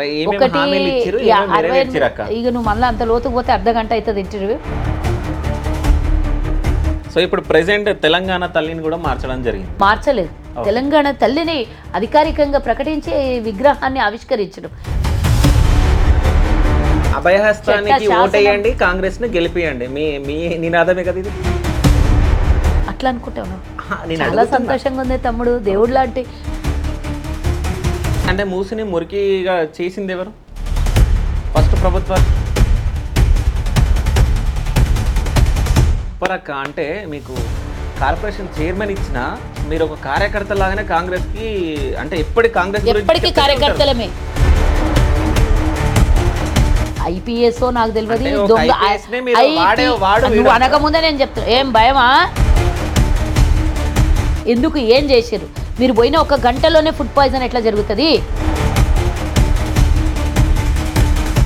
ఏమేమి ఒకటి హామీలు ఇచ్చిర్రు, ఏమేమి 60 నెరవేర్చిర్రు అక్క? ఇక నువ్వు మళ్ళీ అంత లోతుకు పోతే అర్ధ గంట అవుతుంది ఇంటర్వ్యూ. సో ఇప్పుడు ప్రెసెంట్ తెలంగాణ తల్లిని కూడా మార్చడం జరిగింది. మార్చలేదు. తెలంగాణ తల్లిని అధికారికంగా ప్రకటించి విగ్రహాన్ని ఆవిష్కరించడం. అభయహస్తానికి ఓటేయండి, కాంగ్రెస్ ని గెలిపియండి, మీ మీ నినాదమే కదా ఇది. అట్లా అనుకుంటాను. నేను చాలా సంతోషంగా ఉంది తమ్ముడు. దేవుడు లాంటి అంటే మూసిని మురికిగా చేసింది ఎవరు? ఫస్ట్ ప్రభుత్వాలు పరక్క. అంటే మీకు కార్పొరేషన్ చైర్మన్ ఇచ్చిన మీరు ఒక కార్యకర్త లాగానే కాంగ్రెస్ కి, అంటే ఎప్పటికీ కాంగ్రెస్ ఎప్పటికీ కార్యకర్తలమే. ఐపీఎస్ నాకు తెలియదు. నువ్వు అనకముందే నేను చెప్తాను. ఏం భయమా? ఎందుకు ఏం చేసారు మీరు? పోయిన ఒక గంటలోనే ఫుడ్ పాయిజన్ ఎట్లా జరుగుతుంది?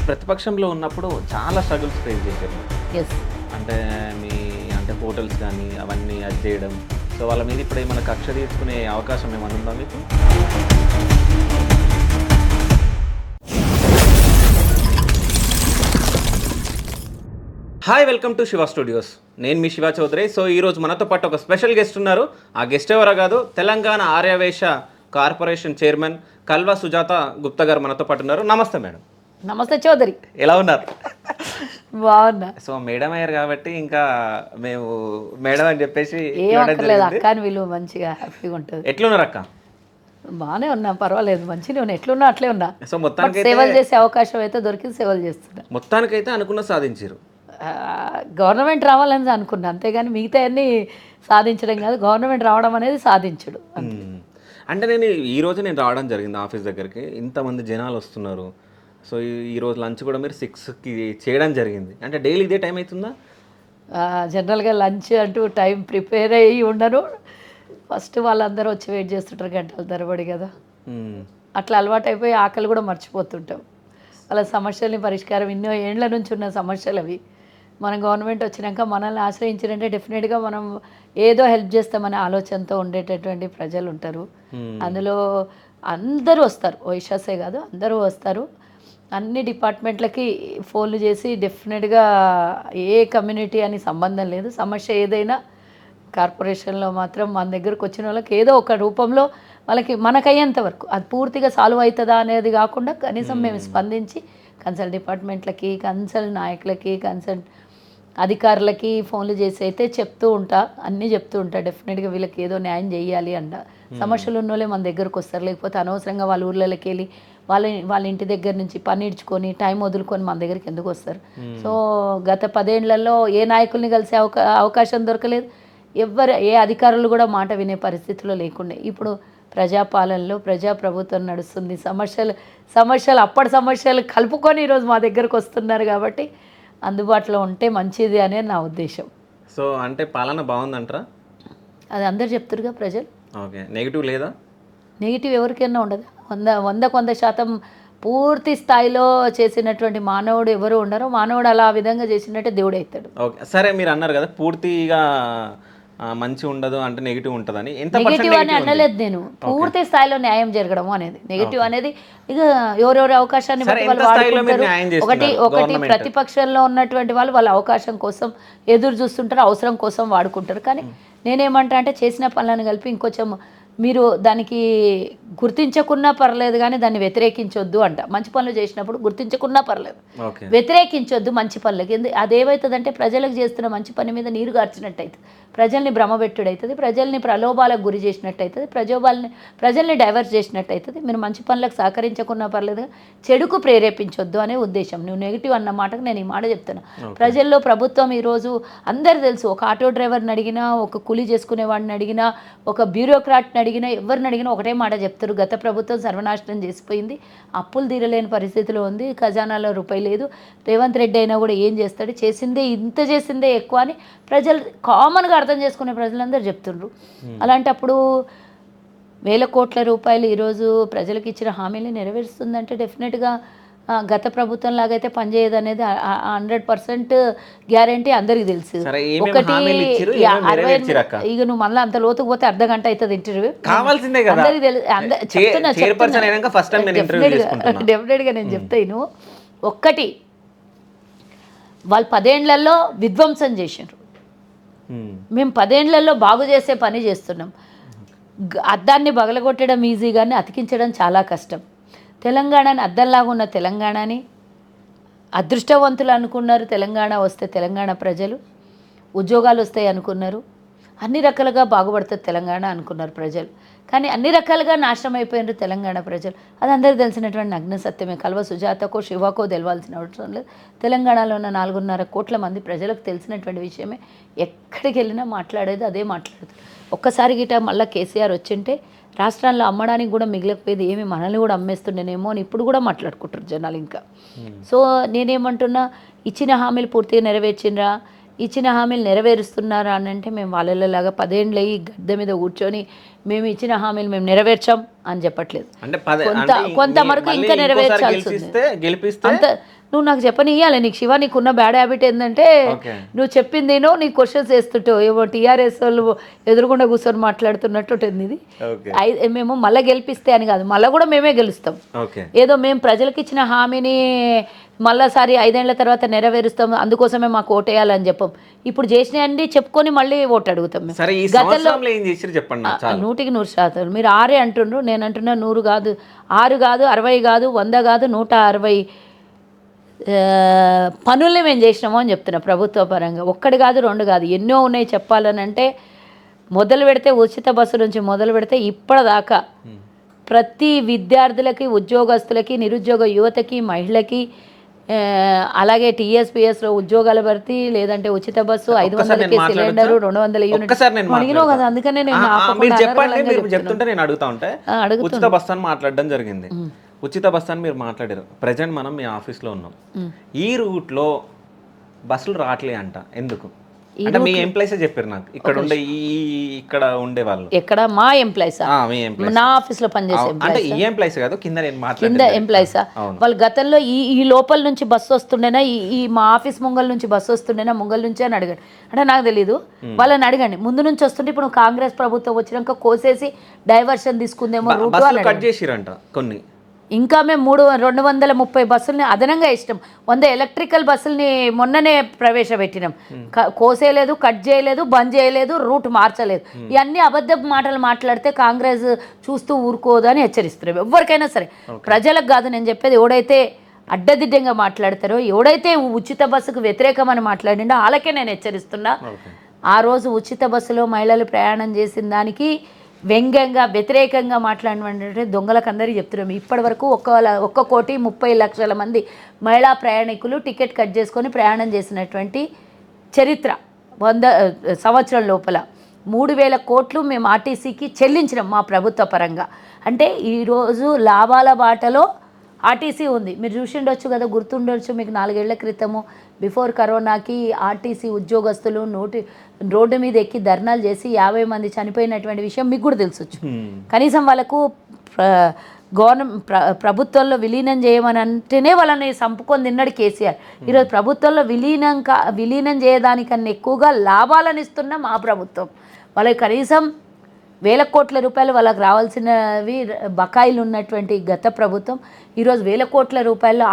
ప్రతిపక్షంలో ఉన్నప్పుడు చాలా స్ట్రగుల్స్ ఫేస్ చేశారు. ఎస్. అంటే అంటే హోటల్స్ కానీ అవన్నీ అది చేయడం. సో వాళ్ళ మీద ఇప్పుడు ఏమైనా కక్ష తీసుకునే అవకాశం ఏమైనా ఉందా మీకు? Hi, welcome to Shiva studios. నేను మీ శివ చౌదరి. సో ఈరోజు మనతో పాటు ఒక స్పెషల్ గెస్ట్ ఉన్నారు. ఆ గెస్ట్ ఎవరో కాదు, తెలంగాణ ఆర్యవేశ కార్పొరేషన్ చైర్మన్ కల్వా సుజాత గుప్తా గారు మనతో పాటు ఉన్నారు. నమస్తే మేడం. నమస్తే చౌదరి. ఎలా ఉన్నారు? బాగున్నా. సో మేడం అయ్యారు కాబట్టి ఇంకా మేము మేడం అని చెప్పేసి అక్క అని వీళ్ళు మంచిగా హ్యాపీగా ఉంటుంది. ఎట్లున్నారు అక్క? బాగానే ఉన్నా, పర్వాలేదు, మంచిగా ఉన్నా. ఎట్లున్నా అట్లే ఉన్నా. సో మొత్తానికి సేవలు చేసే అవకాశం అయితే దొరికింది, సేవలు చేస్తున్నా. మొత్తానికైతే అనుకున్న సాధించారు. గవర్నమెంట్ రావాలని అనుకున్నా, అంతేగాని మిగతా అన్ని సాధించడం కాదు. గవర్నమెంట్ రావడం అనేది సాధించడు. అంటే ఈరోజు నేను రావడం జరిగింది ఆఫీస్ దగ్గరికి. ఇంతమంది జనాలు వస్తున్నారు. సో ఈరోజు లంచ్ కూడా మీరు 6కి చేయడం జరిగింది. అంటే డైలీ ఇదే టైం అవుతుందా? జనరల్గా లంచ్ అంటూ టైం ప్రిపేర్ అయ్యి ఉండను. ఫస్ట్ వాళ్ళందరూ వచ్చి వెయిట్ చేస్తుంటారు గంటల తరబడి కదా. అట్లా అలవాటు అయిపోయి ఆకలి కూడా మర్చిపోతుంటాం. వాళ్ళ సమస్యల్ని పరిష్కారం ఎన్నో ఏండ్ల నుంచి ఉన్న సమస్యలు అవి. మన గవర్నమెంట్ వచ్చినాక మనల్ని ఆశ్రయించారంటే డెఫినెట్గా మనం ఏదో హెల్ప్ చేస్తామనే ఆలోచనతో ఉండేటటువంటి ప్రజలు ఉంటారు. అందులో అందరూ వస్తారు, వైశ్యాసే కాదు అందరూ వస్తారు. అన్ని డిపార్ట్మెంట్లకి ఫోన్లు చేసి డెఫినెట్గా ఏ కమ్యూనిటీ అని సంబంధం లేదు, సమస్య ఏదైనా కార్పొరేషన్లో మాత్రం మన దగ్గరకు వచ్చిన వాళ్ళకి ఏదో ఒక రూపంలో వాళ్ళకి మనకయ్యేంత వరకు అది పూర్తిగా సాల్వ్ అవుతుందా అనేది కాకుండా కనీసం మేము స్పందించి కన్సల్ట్ డిపార్ట్మెంట్లకి, కన్సల్ట్ నాయకులకి, కన్సల్ట్ అధికారులకి ఫోన్లు చేసి అయితే చెప్తూ ఉంటా, అన్నీ చెప్తూ ఉంటా. డెఫినెట్గా వీళ్ళకి ఏదో న్యాయం చేయాలి అంట. సమస్యలు ఉన్న వాళ్ళే మన దగ్గరకు వస్తారు, లేకపోతే అనవసరంగా వాళ్ళ ఊర్లలోకి వెళ్ళి వాళ్ళ ఇంటి దగ్గర నుంచి పని ఇడ్చుకొని టైం వదులుకొని మన దగ్గరికి ఎందుకు వస్తారు? సో గత 10 ఏళ్లలో ఏ నాయకుల్ని కలిసే అవకాశం దొరకలేదు. ఏ అధికారులు కూడా మాట వినే పరిస్థితిలో లేకుండే. ఇప్పుడు ప్రజాపాలనలో ప్రజాప్రభుత్వం నడుస్తుంది. సమస్యలు అప్పటి సమస్యలు కలుపుకొని ఈరోజు మా దగ్గరకు వస్తున్నారు కాబట్టి అందుబాటులో ఉంటే మంచిది అనే నా ఉద్దేశం. సో అంటే పాలన బాగుందంటారా? అది అందరు చెప్తారుగా ప్రజలు. ఓకే, నెగిటివ్ లేదా? నెగిటివ్ ఎవరికైనా ఉండదు. 100% పూర్తి స్థాయిలో చేసినటువంటి మానవుడు ఎవరు ఉండరు. మానవుడు అలా ఆ విధంగా చేసినట్టే దేవుడు అవుతాడు. ఓకే, సరే మీరు అన్నారు కదా పూర్తిగా మంచి ఉండదు అంటే నెగిటివ్ ఉంటుందని. నెగిటివ్ అని అనలేదు నేను. పూర్తి స్థాయిలో న్యాయం జరగడం అనేది నెగిటివ్ అనేది ఇక ఎవరెవరి అవకాశాన్ని బట్టి వాళ్ళు వాడుకుంటారు. ఒకటి ప్రతిపక్షంలో ఉన్నటువంటి వాళ్ళ అవకాశం కోసం ఎదురు చూస్తుంటారు, అవసరం కోసం వాడుకుంటారు. కానీ నేనేమంటా అంటే చేసిన పనులను కలిపి ఇంకొంచెం మీరు దానికి గుర్తించకున్నా పర్లేదు కానీ దాన్ని వ్యతిరేకించొద్దు అంట. మంచి పనులు చేసినప్పుడు గుర్తించకున్నా పర్లేదు, వ్యతిరేకించొద్దు మంచి పనులకి. అదేమవుతుందంటే ప్రజలకు చేస్తున్న మంచి పని మీద నీరు గార్చినట్టు అవుతుంది, ప్రజల్ని భ్రమపెట్టుడు అవుతుంది, ప్రజల్ని ప్రలోభాలకు గురి చేసినట్టు అవుతుంది, ప్రజల్ని డైవర్ట్ చేసినట్టు అవుతుంది. మీరు మంచి పనులకు సహకరించకున్నా పర్లేదు, చెడుకు ప్రేరేపించొద్దు అనే ఉద్దేశం. నువ్వు నెగిటివ్ అన్న మాటకు నేను ఈ మాట చెప్తాను. ప్రజల్లో ప్రభుత్వం ఈరోజు అందరు తెలుసు, ఒక ఆటో డ్రైవర్ని అడిగినా, ఒక కూలీ చేసుకునే వాడిని అడిగినా, ఒక బ్యూరోక్రాట్ని అడిగినా, ఎవరిని అడిగినా ఒకటే మాట చెప్తారు, గత ప్రభుత్వం సర్వనాశనం చేసిపోయింది, అప్పులు తీరలేని పరిస్థితిలో ఉంది, ఖజానాలో రూపాయి లేదు, రేవంత్ రెడ్డి అయినా కూడా ఏం చేస్తాడు, చేసిందే ఎక్కువ అని ప్రజలు కామన్గా అర్థం చేసుకునే ప్రజలందరూ చెప్తుండ్రు. అలాంటప్పుడు 1000 కోట్ల రూపాయలు ఈరోజు ప్రజలకు ఇచ్చిన హామీని నెరవేరుస్తుందంటే డెఫినెట్గా గత ప్రభుత్వం లాగైతే పనిచేయదు అనేది 100% గ్యారంటీ అందరికీ తెలుసు. సరే, ఏమేమి హామీలు ఇచ్చిర్రు, ఏమేమి నెరవేర్చిర్రు అక్క? ఇక నువ్వు మళ్ళీ అంత లోతుకు పోతే అర్ధ గంట అవుతుంది ఇంటర్వ్యూ. కావాల్సిందే కదా, అందరికీ చైర్పర్సన్ అయినాక ఫస్ట్ టైం నేను ఇంటర్వ్యూ చేసుకుంటున్నా. డెఫినెట్గా నేను చెప్తాను. ఒక్కటి, వాళ్ళు 10 ఏళ్లలో విధ్వంసం చేసినారు, మేము 10 ఏళ్లలో బాగు చేసే పని చేస్తున్నాం. అద్దాన్ని బగలగొట్టడం ఈజీ కానీ అతికించడం చాలా కష్టం. తెలంగాణని అద్దంలాగా ఉన్న తెలంగాణని అదృష్టవంతులు అనుకున్నారు. తెలంగాణ వస్తే తెలంగాణ ప్రజలు ఉద్యోగాలు వస్తాయి అనుకున్నారు, అన్ని రకాలుగా బాగుపడుతుంది తెలంగాణ అనుకున్నారు ప్రజలు. కానీ అన్ని రకాలుగా నాశనం అయిపోయినారు తెలంగాణ ప్రజలు. అది అందరికీ తెలిసినటువంటి నగ్న సత్యమే. కల్వ సుజాతకో శివకో తెలవాల్సిన అవసరం లేదు. తెలంగాణలో ఉన్న 4.5 కోట్ల మంది ప్రజలకు తెలిసినటువంటి విషయమే. ఎక్కడికి వెళ్ళినా మాట్లాడేది అదే మాట్లాడుతుంది. ఒక్కసారి గిట మళ్ళీ కేసీఆర్ వచ్చింటే రాష్ట్రాల్లో అమ్మడానికి కూడా మిగిలకపోయేది, ఏమి మనల్ని కూడా అమ్మేస్తుండేనేమో అని ఇప్పుడు కూడా మాట్లాడుకుంటారు జనాలు ఇంకా. సో నేనేమంటున్నా, ఇచ్చిన హామీలు పూర్తిగా నెరవేర్చిండ్రా, ఇచ్చిన హామీలు నెరవేరుస్తున్నారా అని అంటే, మేము వాళ్ళలాగా 10 ఏళ్ళు అయ్యి గద్దె మీద కూర్చొని మేము ఇచ్చిన హామీలు మేము నెరవేర్చాం అని చెప్పట్లేదు. కొంతవరకు ఇంకా నెరవేర్చాల్సి ఉంది. అంత నువ్వు నాకు చెప్పనియాలి. నీకు శివ, నీకున్న బ్యాడ్ హ్యాబిట్ ఏంటంటే నువ్వు చెప్పింది నీ క్వశ్చన్స్ వేస్తుంటావు. ఏమో టీఆర్ఎస్ వాళ్ళు ఎదురుగుండా కూర్చొని మాట్లాడుతున్నట్టు ఉంటుంది ఇది. మేము మళ్ళీ గెలిపిస్తే అని కాదు, మళ్ళీ కూడా మేమే గెలుస్తాం. ఏదో మేము ప్రజలకు ఇచ్చిన హామీని మళ్ళీసారి 5 ఏళ్ల తర్వాత నెరవేరుస్తాం, అందుకోసమే మాకు ఓటేయాలని చెప్పాం. ఇప్పుడు చేసినవన్నీ చెప్పుకొని మళ్ళీ ఓటు అడుగుతాం. గతంలో 100% మీరు 6 అంటుండ్రు, నేను అంటున్నా 100 కాదు, 6 కాదు, 60 కాదు, 100 కాదు, 160 పనుల్ని మేము చేసినామో అని చెప్తున్నా ప్రభుత్వ పరంగా. 1 కాదు, 2 కాదు, ఎన్నో ఉన్నాయి చెప్పాలని అంటే. మొదలు పెడితే ఉచిత బస్సు నుంచి మొదలు పెడితే ఇప్పటిదాకా ప్రతి విద్యార్థులకి, ఉద్యోగస్తులకి, నిరుద్యోగ యువతకి, మహిళకి, అలాగే టీఎస్పీఎస్లో ఉద్యోగాల భర్తీ, లేదంటే ఉచిత బస్సు, 500కి సిలిండరు, 200 యూనిట్లు అడిగినావు కదా, అందుకనే నేను ఉచిత బస్సు అని మాట్లాడడం జరిగింది. ఉచిత బస్సు అని మీరు మాట్లాడారు. ప్రజెంట్ మనం మీ ఆఫీస్లో ఉన్నాం, ఈ రూట్లో బస్సులు రావట్లే అంట. ఎందుకు అంటే మీ ఎంప్లాయీస్ చెప్పారు నాకు, ఇక్కడ ఉండే వాళ్ళు. ఎక్కడ మా ఎంప్లాయీస్? నా ఆఫీస్లో పనిచేసే అంటే ఈ ఎంప్లాయీస్ కాదు, కింద ఎంప్లాయీసా? వాళ్ళు గతంలో ఈ లోపల నుంచి బస్సు వస్తుండేనా, ఈ మా ఆఫీస్ ముంగల్ నుంచి బస్సు వస్తుండేనా, ముంగల్ నుంచి అని అడిగాడు. అంటే నాకు తెలీదు, వాళ్ళని అడగండి. ముందు నుంచి వస్తుంటే ఇప్పుడు కాంగ్రెస్ ప్రభుత్వం వచ్చినాక కోసేసి డైవర్షన్ తీసుకుందేమో రూట్ అని కట్ చేసిరంట కొన్ని. ఇంకా మేము 230 బస్సుల్ని అదనంగా ఇష్టం, 100 ఎలక్ట్రికల్ బస్సుల్ని మొన్ననే ప్రవేశపెట్టినాం. కోసేయలేదు, కట్ చేయలేదు, బంద్ చేయలేదు, రూట్ మార్చలేదు. ఇవన్నీ అబద్ధపు మాటలు మాట్లాడితే కాంగ్రెస్ చూస్తూ ఊరుకోదు అని హెచ్చరిస్తున్నాం. ఎవరికైనా సరే, ప్రజలకు కాదు నేను చెప్పేది. ఎవడైతే అడ్డదిడ్డంగా మాట్లాడతారో, ఎవడైతే ఉచిత బస్సుకు వ్యతిరేకమని మాట్లాడిండో వాళ్ళకే నేను హెచ్చరిస్తున్నా. ఆ రోజు ఉచిత బస్సులో మహిళలు ప్రయాణం చేసిన దానికి వ్యంగ్యంగా, వ్యతిరేకంగా మాట్లాడినటువంటి దొంగలకు అందరికీ చెప్తున్నాం. ఇప్పటి వరకు 1,30,00,000 మంది మహిళా ప్రయాణికులు టికెట్ కట్ చేసుకొని ప్రయాణం చేసినటువంటి చరిత్ర 100 సంవత్సరం లోపల. 3,000 కోట్లు మేము ఆర్టీసీకి చెల్లించినాం మా ప్రభుత్వ పరంగా. అంటే ఈరోజు లాభాల బాటలో ఆర్టీసీ ఉంది. మీరు చూసిండొచ్చు కదా, గుర్తుండొచ్చు మీకు, 4 ఏళ్ల క్రితము బిఫోర్ కరోనాకి ఆర్టీసీ ఉద్యోగస్తులు రోడ్డు మీద ఎక్కి ధర్నాలు చేసి 50 మంది చనిపోయినటువంటి విషయం మీకు కూడా తెలుసొచ్చు. కనీసం వాళ్ళకు ప్రభుత్వంలో విలీనం చేయమని అంటేనే వాళ్ళని సంపుకొని తిన్నాడు కేసీఆర్. ఈరోజు ప్రభుత్వంలో విలీనం చేయడానికన్నా ఎక్కువగా లాభాలను ఇస్తున్న మా ప్రభుత్వం. వాళ్ళకి కనీసం 1,000 కోట్ల రూపాయలు వాళ్ళకి రావాల్సినవి బకాయిలు ఉన్నటువంటి గత ప్రభుత్వం ఈరోజు 1,000 కోట్ల రూపాయలు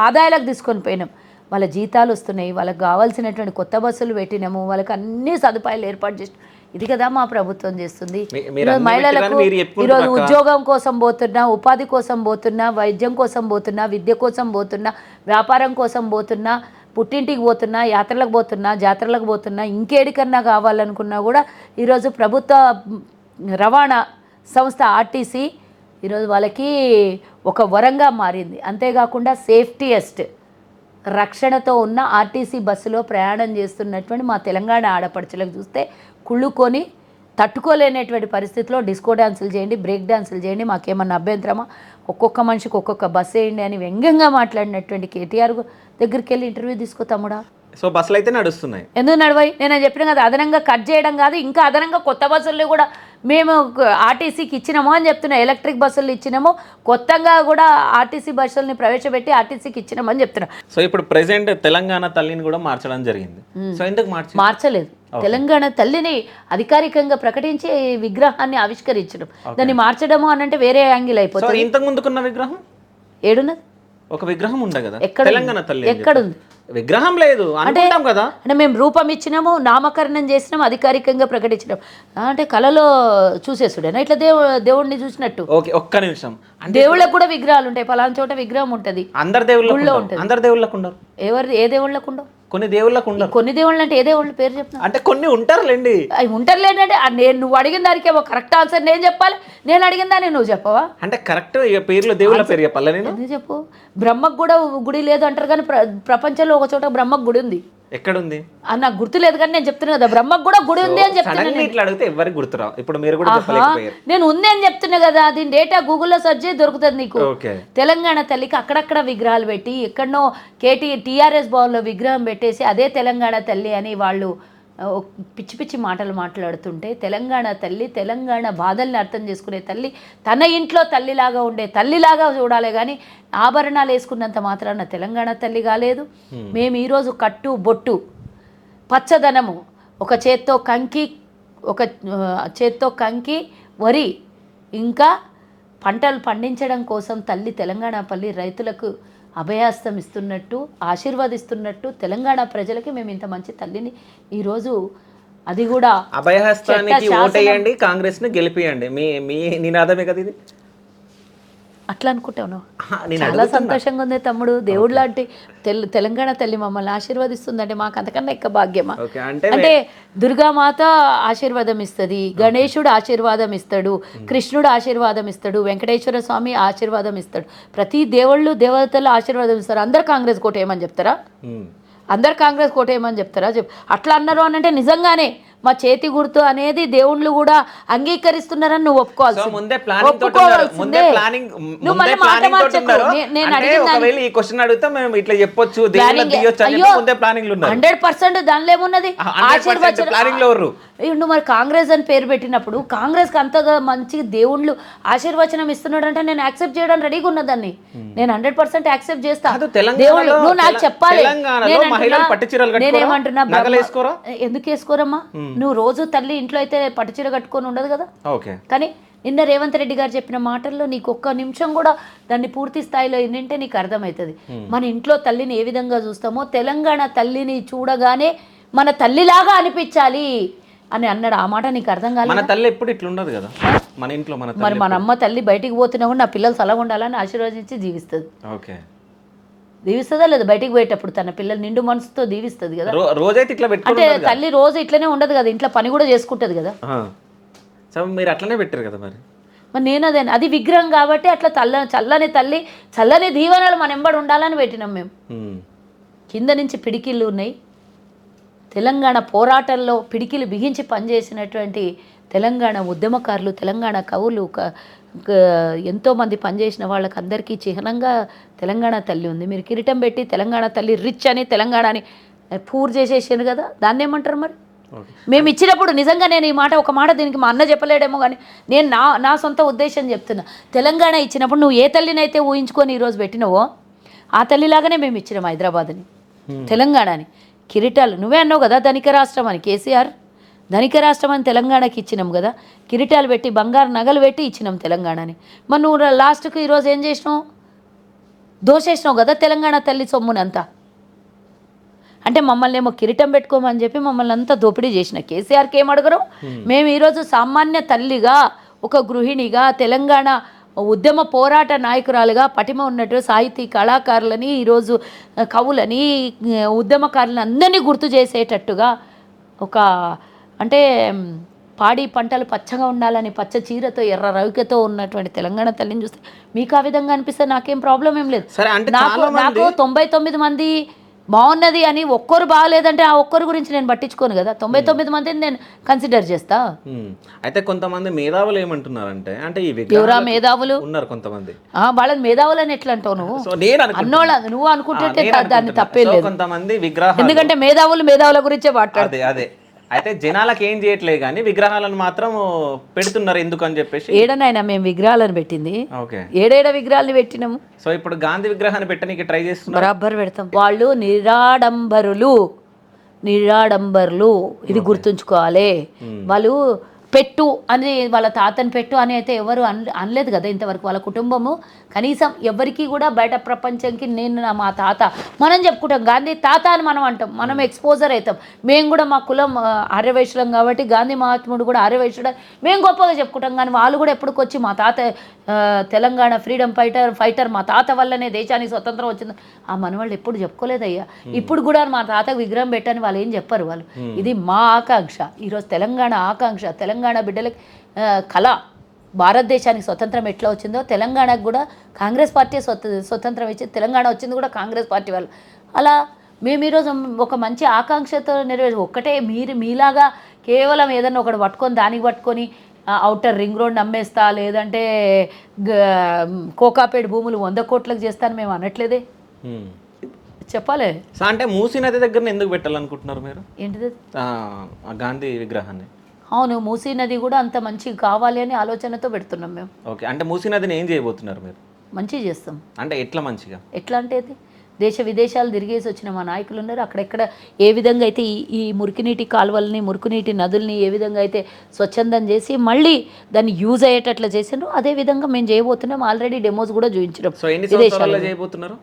ఆదాయాలకు తీసుకొని పోయినాం. వాళ్ళ జీతాలు వస్తున్నాయి, వాళ్ళకి కావాల్సినటువంటి కొత్త బస్సులు పెట్టినాము, వాళ్ళకి అన్ని సదుపాయాలు ఏర్పాటు చేసి. ఇది కదా మా ప్రభుత్వం చేస్తుంది. ఈరోజు మహిళలకు ఈరోజు ఉద్యోగం కోసం పోతున్నా, ఉపాధి కోసం పోతున్నా, వైద్యం కోసం పోతున్నా, విద్య కోసం పోతున్నా, వ్యాపారం కోసం పోతున్నా, పుట్టింటికి పోతున్నా, యాత్రలకు పోతున్నా, జాతరలకు పోతున్నా, ఇంకేడికన్నా కావాలనుకున్నా కూడా ఈరోజు ప్రభుత్వ రవాణా సంస్థ ఆర్టీసీ ఈరోజు వాళ్ళకి ఒక వరంగా మారింది. అంతేకాకుండా సేఫ్టీయెస్ట్ రక్షణతో ఉన్న ఆర్టీసీ బస్సులో ప్రయాణం చేస్తున్నటువంటి మా తెలంగాణ ఆడపడుచులకు చూస్తే కుళ్ళుకొని తట్టుకోలేనటువంటి పరిస్థితిలో డిస్కో డ్యాన్సులు చేయండి, బ్రేక్ డ్యాన్సులు చేయండి, మాకేమన్నా అభ్యంతరమా, ఒక్కొక్క మనిషికి ఒక్కొక్క బస్సు వేయండి అని వ్యంగ్యంగా మాట్లాడినటువంటి కేటీఆర్ దగ్గరికి వెళ్ళి ఇంటర్వ్యూ తీసుకో తమ్ముడా. సో బస్సులు అయితే నడుస్తున్నాయి. ఎందుకు నడవాయి? నేను చెప్పిన కదా, అదనంగా కట్ చేయడం కాదు, ఇంకా అదనంగా కొత్త బస్సులు కూడా మేము ఆర్టీసీకి ఇచ్చినాము అని చెప్తున్నా. ఎలక్ట్రిక్ బస్సులు ఇచ్చినాము, కొత్తగా కూడా ఆర్టీసీ బస్సుల్ని ప్రవేశపెట్టి ఆర్టీసీకి ఇచ్చినామని చెప్తున్నా. సో ఇప్పుడు ప్రెసెంట్ తెలంగాణ తల్లిని కూడా మార్చడం జరిగింది. సో ఎందుకు మార్చలేదు? తెలంగాణ తల్లిని అధికారికంగా ప్రకటించి విగ్రహాన్ని ఆవిష్కరించడం, దాన్ని మార్చడము అని అంటే వేరే యాంగిల్ అయిపోతుంది. ఇంతకు ముందుకున్న విగ్రహం ఏడున్నది? ఒక విగ్రహం ఉండే కదా ఎక్కడ? తెలంగాణ తల్లి ఎక్కడుంది? విగ్రహం లేదు అనుకుంటాం కదా. అంటే మేము రూపం ఇచ్చినాము, నామకరణం చేసినాము, అధికారికంగా ప్రకటించినాం. అంటే కళలో చూసేసుడేనా ఇట్లా దేవుడిని చూసినట్టు? ఓకే, ఒక్క నిమిషం. దేవుళ్ళకు కూడా విగ్రహాలు ఉంటాయి, పలానా చోట విగ్రహం ఉంటుంది. అందరు దేవుళ్ళలో ఉంటుంది. అందరు దేవుళ్ళకు ఉండరు. ఏ దేవుళ్ళకు ఉండవు? కొన్ని దేవుళ్ళకు ఉండరు. కొన్ని దేవుళ్ళు అంటే ఏ దేవుళ్ళ పేరు చెప్తున్నా? అంటే కొన్ని ఉంటారులేండి. అవి ఉంటారులేండి అంటే నువ్వు అడిగిన దానికేమో కరెక్ట్ ఆన్సర్ నేను చెప్పాలి, నేను అడిగిన దాన్ని నువ్వు చెప్పవా? అంటే కరెక్ట్ పేర్లు దేవుళ్ళ పేరు చెప్పాలి నేను? ఎందుకు చెప్పు? బ్రహ్మకు కూడా గుడి లేదు అంటారు, కానీ ప్రపంచంలో ఒక చోట బ్రహ్మకు గుడి ఉంది. ఎక్కడుంది? నాకు గుర్తు లేదు, కానీ నేను చెప్తున్నా కదా బ్రహ్మకు కూడా గుడి ఉంది అని చెప్తున్నా. ఇట్లా అడిగితే ఎవరికి గుర్తురావు. ఇప్పుడు మీరు కూడా చెప్పలేకపోయారు. నేను ఉంది అని చెప్తున్నా కదా, దీని డేటా గూగుల్లో సెర్చ్ చేసి దొరుకుతుంది నీకు. తెలంగాణ తల్లికి అక్కడక్కడ విగ్రహాలు పెట్టి, ఎక్కడనో టీఆర్ఎస్ భవన్లో విగ్రహం పెట్టేసి అదే తెలంగాణ తల్లి అని వాళ్ళు పిచ్చి పిచ్చి మాటలు మాట్లాడుతుంటే, తెలంగాణ తల్లి తెలంగాణ బాధల్ని అర్థం చేసుకునే తల్లి, తన ఇంట్లో తల్లిలాగా ఉండే తల్లిలాగా చూడాలి, కానీ ఆభరణాలు వేసుకున్నంత మాత్రాన తెలంగాణ తల్లి కాలేదు. మేము ఈరోజు కట్టు బొట్టు పచ్చదనము, ఒక చేత్తో కంకి వరి ఇంకా పంటలు పండించడం కోసం తల్లి తెలంగాణ పల్లి రైతులకు అభయాస్తం ఇస్తున్నట్టు, ఆశీర్వదిస్తున్నట్టు తెలంగాణ ప్రజలకి మేము ఇంత మంచి తల్లిని ఈరోజు, అది కూడా అభయహస్తానికి ఓటేయండి, కాంగ్రెస్ ని గెలిపియండి, మీ నినాదమే కదా ఇది. అట్లా అనుకుంటాను. చాలా సంతోషంగా ఉంది తమ్ముడు. దేవుడు లాంటి తెలంగాణ తల్లి మమ్మల్ని ఆశీర్వదిస్తుందంటే మాకు అంతకన్నా ఎక్కువ భాగ్యమా? అంటే దుర్గామాత ఆశీర్వాదం ఇస్తుంది, గణేశుడు ఆశీర్వాదం ఇస్తాడు, కృష్ణుడు ఆశీర్వాదం ఇస్తాడు, వెంకటేశ్వర స్వామి ఆశీర్వాదం ఇస్తాడు, ప్రతి దేవుళ్ళు దేవతలు ఆశీర్వాదం ఇస్తారు. అందరు కాంగ్రెస్ కోటేయమని చెప్తారా? అందరు కాంగ్రెస్ కోటేయమని చెప్తారా? అట్లా అన్నారు అని అంటే నిజంగానే మా చేతి గుర్తు అనేది దేవుళ్ళు కూడా అంగీకరిస్తున్నారని నువ్వు ఒప్పుకోవాల్సిందే. నువ్వు మళ్ళీ మాట మార్చకు. నేను అడిగిన 100% దానిలో ఏమున్నది? నువ్వు మరి కాంగ్రెస్ అని పేరు పెట్టినప్పుడు కాంగ్రెస్ కి అంతగా మంచి దేవుళ్ళు ఆశీర్వచనం ఇస్తున్నాడు అంటే నేను యాక్సెప్ట్ చేయడానికి రెడీగా ఉన్నదాన్ని. నేను 100% యాక్సెప్ట్ చేస్తా. దేవుళ్ళు నువ్వు నాకు చెప్పాలి. నేనేమంటున్నా, ఎందుకు వేసుకోరమ్మా? నువ్వు రోజు తల్లి ఇంట్లో అయితే పట్టుచీర కట్టుకొని ఉండదు కదా. కానీ నిన్న రేవంత్ రెడ్డి గారు చెప్పిన మాటల్లో నీకు ఒక్క నిమిషం కూడా దాన్ని పూర్తి స్థాయిలో ఏంటంటే నీకు అర్థమవుతుంది. మన ఇంట్లో తల్లిని ఏ విధంగా చూస్తామో తెలంగాణ తల్లిని చూడగానే మన తల్లిలాగా అనిపించాలి అని అన్నాడు. ఆ మాట నీకు అర్థం కాలేదు? మన తల్లి ఎప్పుడు ఇట్లా ఉండదు కదా మన ఇంట్లో. మరి మన అమ్మ తల్లి బయటికి పోతున్నా కూడా నా పిల్లలు సలహా ఉండాలని ఆశీర్వదించి జీవిస్తుంది. దీవిస్తుందా లేదా? బయటికి పోయేటప్పుడు తన పిల్లలు నిండు మనసుతో దీవిస్తుంది కదా. రోజైతే ఇట్లా అంటే తల్లి రోజు ఇట్లనే ఉండదు కదా, ఇంట్లో పని కూడా చేసుకుంటది కదా. మీరు అట్లనే పెట్టారు కదా. మరి నేను అదే, అది విగ్రహం కాబట్టి అట్లా చల్లని తల్లి చల్లని దీవెనలు మన ఎంబడి ఉండాలని పెట్టినాం మేము. కింద నుంచి పిడికిళ్ళు ఉన్నాయి. తెలంగాణ పోరాటంలో పిడికిలు బిగించి పనిచేసినటువంటి తెలంగాణ ఉద్యమకారులు, తెలంగాణ కవులు, ఎంతోమంది పనిచేసిన వాళ్ళకి అందరికీ చిహ్నంగా తెలంగాణ తల్లి ఉంది. మీరు కిరీటం పెట్టి తెలంగాణ తల్లి రిచ్ అని తెలంగాణని పూర్ చేసేసాను కదా, దాన్ని ఏమంటారు మరి? మేము ఇచ్చినప్పుడు నిజంగా నేను ఈ మాట ఒక మాట దీనికి మా అన్న చెప్పలేడేమో, కానీ నేను నా సొంత ఉద్దేశం చెప్తున్నా. తెలంగాణ ఇచ్చినప్పుడు నువ్వు ఏ తల్లిని అయితే ఊహించుకొని ఈరోజు పెట్టినవో ఆ తల్లిలాగానే మేము ఇచ్చినాం హైదరాబాద్ని, తెలంగాణని. కిరీటాలు నువ్వే అన్నావు కదా, ధనిక రాష్ట్రం అని. కేసీఆర్ ధనిక రాష్ట్రం అని తెలంగాణకి ఇచ్చినాం కదా, కిరీటాలు పెట్టి బంగారు నగలు పెట్టి ఇచ్చినాం తెలంగాణని. మరి నువ్వు లాస్ట్కి ఈరోజు ఏం చేసినావు? దోషేసినావు కదా తెలంగాణ తల్లి సొమ్మునంతా. అంటే మమ్మల్ని ఏమో కిరీటం పెట్టుకోమని చెప్పి మమ్మల్ని అంతా దోపిడీ చేసిన కేసీఆర్కి ఏం అడగరు? మేము ఈరోజు సామాన్య తల్లిగా, ఒక గృహిణిగా, తెలంగాణ ఉద్యమ పోరాట నాయకురాలుగా పటిమ ఉన్నట్టు సాహితీ కళాకారులని, ఈరోజు కవులని, ఉద్యమకారులని అందరినీ గుర్తు చేసేటట్టుగా ఒక అంటే పాడి పంటలు పచ్చగా ఉండాలని పచ్చ చీరతో ఎర్ర రవికతో ఉన్నటువంటి తెలంగాణ తల్లిని చూస్తే మీకు ఆ విధంగా అనిపిస్తే నాకేం ప్రాబ్లం ఏం లేదు. నాకు 99 మంది బాగున్నది అని ఒక్కరు బాగలేదంటే ఆ ఒక్కరి గురించి నేను పట్టించుకోను కదా, 99 మందిని నేను కన్సిడర్ చేస్తా. అయితే కొంతమంది మేధావులు ఏమంటున్నారంటే, అంటే ఈ ఎవరా విగ్రహాలకు మేధావులు ఉన్నారు కొంతమంది. వాళ్ళని మేధావులని ఎట్లా అంటావు నువ్వు? సో నేను అన్నోళ్ళ నువ్వు అనుకుంటే దాన్ని తప్పే లేదు. కొంతమంది విగ్రహాలు, ఎందుకంటే మేధావుల గురించే మాట్లాడు. అదే అయితే జనాలకు ఏం చేయట్లేదు కానీ విగ్రహాలను మాత్రం పెడుతున్నారు ఎందుకు అని చెప్పేసి. ఏడనైనా మేము విగ్రహాలను పెట్టింది, ఓకే, ఏడేడ విగ్రహాలను పెట్టినాము. సో ఇప్పుడు గాంధీ విగ్రహాన్ని పెట్టడానికి ట్రై చేస్తున్నారు. బరాబర్ పెడతాం. వాళ్ళు నిరాడంబరులు, ఇది గుర్తుంచుకోవాలి. వాళ్ళు పెట్టు అని వాళ్ళ తాతని పెట్టు అని అయితే ఎవరు అనలేదు కదా ఇంతవరకు. వాళ్ళ కుటుంబము కనీసం ఎవరికి కూడా బయట ప్రపంచంకి నేను మా తాత మనం చెప్పుకుంటాం, గాంధీ తాత అని మనం అంటాం, మనం ఎక్స్పోజర్ అవుతాం. మేము కూడా మా కులం ఆర్యవైశ్యులం కాబట్టి గాంధీ మహాత్ముడు కూడా ఆర్యవైశ్యుడు మేము గొప్పగా చెప్పుకుంటాం. కానీ వాళ్ళు కూడా ఎప్పటికొచ్చి మా తాత తెలంగాణ ఫ్రీడమ్ ఫైటర్ మా తాత వల్లనే దేశానికి స్వతంత్రం వచ్చింది ఆ మనవాళ్ళు ఎప్పుడు చెప్పుకోలేదయ్యా. ఇప్పుడు కూడా మా తాతకు విగ్రహం పెట్టని వాళ్ళు ఏం చెప్పరు. వాళ్ళు ఇది మా ఆకాంక్ష, ఈరోజు తెలంగాణ ఆకాంక్ష, తెలంగాణ బిడ్డలకి కళ. భారతదేశానికి స్వతంత్రం ఎట్లా వచ్చిందో తెలంగాణకు కూడా కాంగ్రెస్ పార్టీ స్వతంత్రం ఇచ్చి తెలంగాణ వచ్చింది కూడా కాంగ్రెస్ పార్టీ వాళ్ళు. అలా మేము ఈరోజు ఒక మంచి ఆకాంక్షతో ఒక్కటే మీలాగా కేవలం ఏదన్నా ఒకటి పట్టుకొని దానికి పట్టుకొని అవుటర్ రింగ్ రోడ్ నమ్మేస్తా లేదంటే కోకాపేట భూములు 100 కోట్లకు చేస్తాను మేము అనట్లేదే. చెప్పాలి. అంటే మూసీ నది దగ్గర ఎందుకు పెట్టాలనుకుంటున్నారు మీరు? ఏంటిది? గాంధీ విగ్రహాన్ని. అవును, మూసీ నది కూడా అంత మంచిగా కావాలి అని ఆలోచనతో పెడుతున్నాం మేము. ఓకే, అంటే మూసీ నదిని ఏం చేయబోతున్నారు మీరు? మంచిగా చేస్తాం. అంటే ఎట్లా మంచిగా? ఎట్లా అంటే దేశ విదేశాలు తిరిగేసి వచ్చిన మా నాయకులు ఉన్నారు. అక్కడెక్కడ ఏ విధంగా అయితే ఈ మురికినీటి కాలువల్ని మురికినీటి నదుల్ని ఏ విధంగా అయితే స్వచ్ఛందం చేసి మళ్ళీ దాన్ని యూజ్ అయ్యేటట్లు చేసిండ్రు అదే విధంగా మేము చేయబోతున్నాం. ఆల్రెడీ డెమోస్ కూడా చూపించడం. సో ఎన్ని సంవత్సరాలు చేయబోతున్నారు?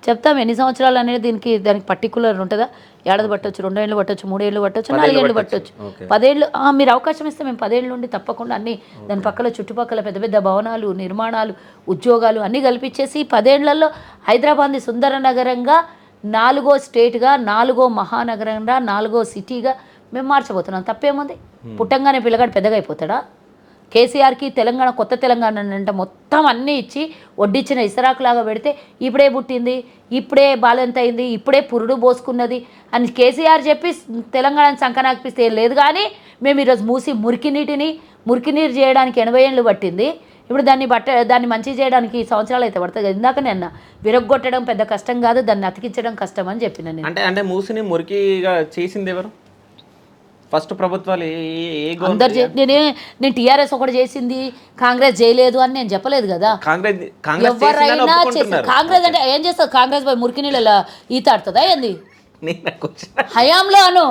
చెప్తాం ఎన్ని సంవత్సరాలు అనేది దానికి పర్టికులర్ ఉంటుందా? ఏడాది పట్టవచ్చు, 2 ఏళ్ళు పట్టవచ్చు, 3 ఏళ్ళు పట్టవచ్చు, 4 ఏళ్ళు పట్టవచ్చు, 10 ఏళ్ళు. మీరు అవకాశం ఇస్తే మేము 10 ఏళ్ళ నుండి తప్పకుండా అన్ని దాని పక్కల చుట్టుపక్కల పెద్ద పెద్ద భవనాలు నిర్మాణాలు ఉద్యోగాలు అన్నీ కల్పించేసి 10 ఏళ్లలో హైదరాబాద్ని సుందర నగరంగా 4వ స్టేట్గా 4వ మహానగరంగా 4వ సిటీగా మేము మార్చబోతున్నాం. తప్పేముంది? పుట్టంగానే పిల్లగాడు పెద్దగా అయిపోతాడా? కేసీఆర్కి తెలంగాణ కొత్త తెలంగాణ అంటే మొత్తం అన్నీ ఇచ్చి వడ్డిచ్చిన ఇసరాకులాగా పెడితే ఇప్పుడే పుట్టింది, ఇప్పుడే బాలెంత అయింది, ఇప్పుడే పురుడు పోసుకున్నది అని కేసీఆర్ చెప్పి తెలంగాణని సంకనాకిపిస్తే ఏం లేదు. కానీ మేము ఈరోజు మురికి నీరు చేయడానికి 80 ఏళ్ళు పట్టింది. ఇప్పుడు దాన్ని మంచి చేయడానికి సంవత్సరాలు అయితే పడుతుంది. ఇందాకనే అన్న విరగ్గొట్టడం పెద్ద కష్టం కాదు, దాన్ని అతికించడం కష్టం అని చెప్పిన నేను. అంటే మూసిని మురికిగా చేసింది ఎవరు? ఫస్ట్ ప్రభుత్వాలు అందరు నేను టీఆర్ఎస్ ఒకటి చేసింది కాంగ్రెస్ చేయలేదు అని నేను చెప్పలేదు కదా. ఎవరైనా కాంగ్రెస్ అంటే ఏం చేస్తుంది? కాంగ్రెస్ పోయి మురికి నీళ్ళ ఈత ఆడుతుందా ఏంది? హయాంలో అను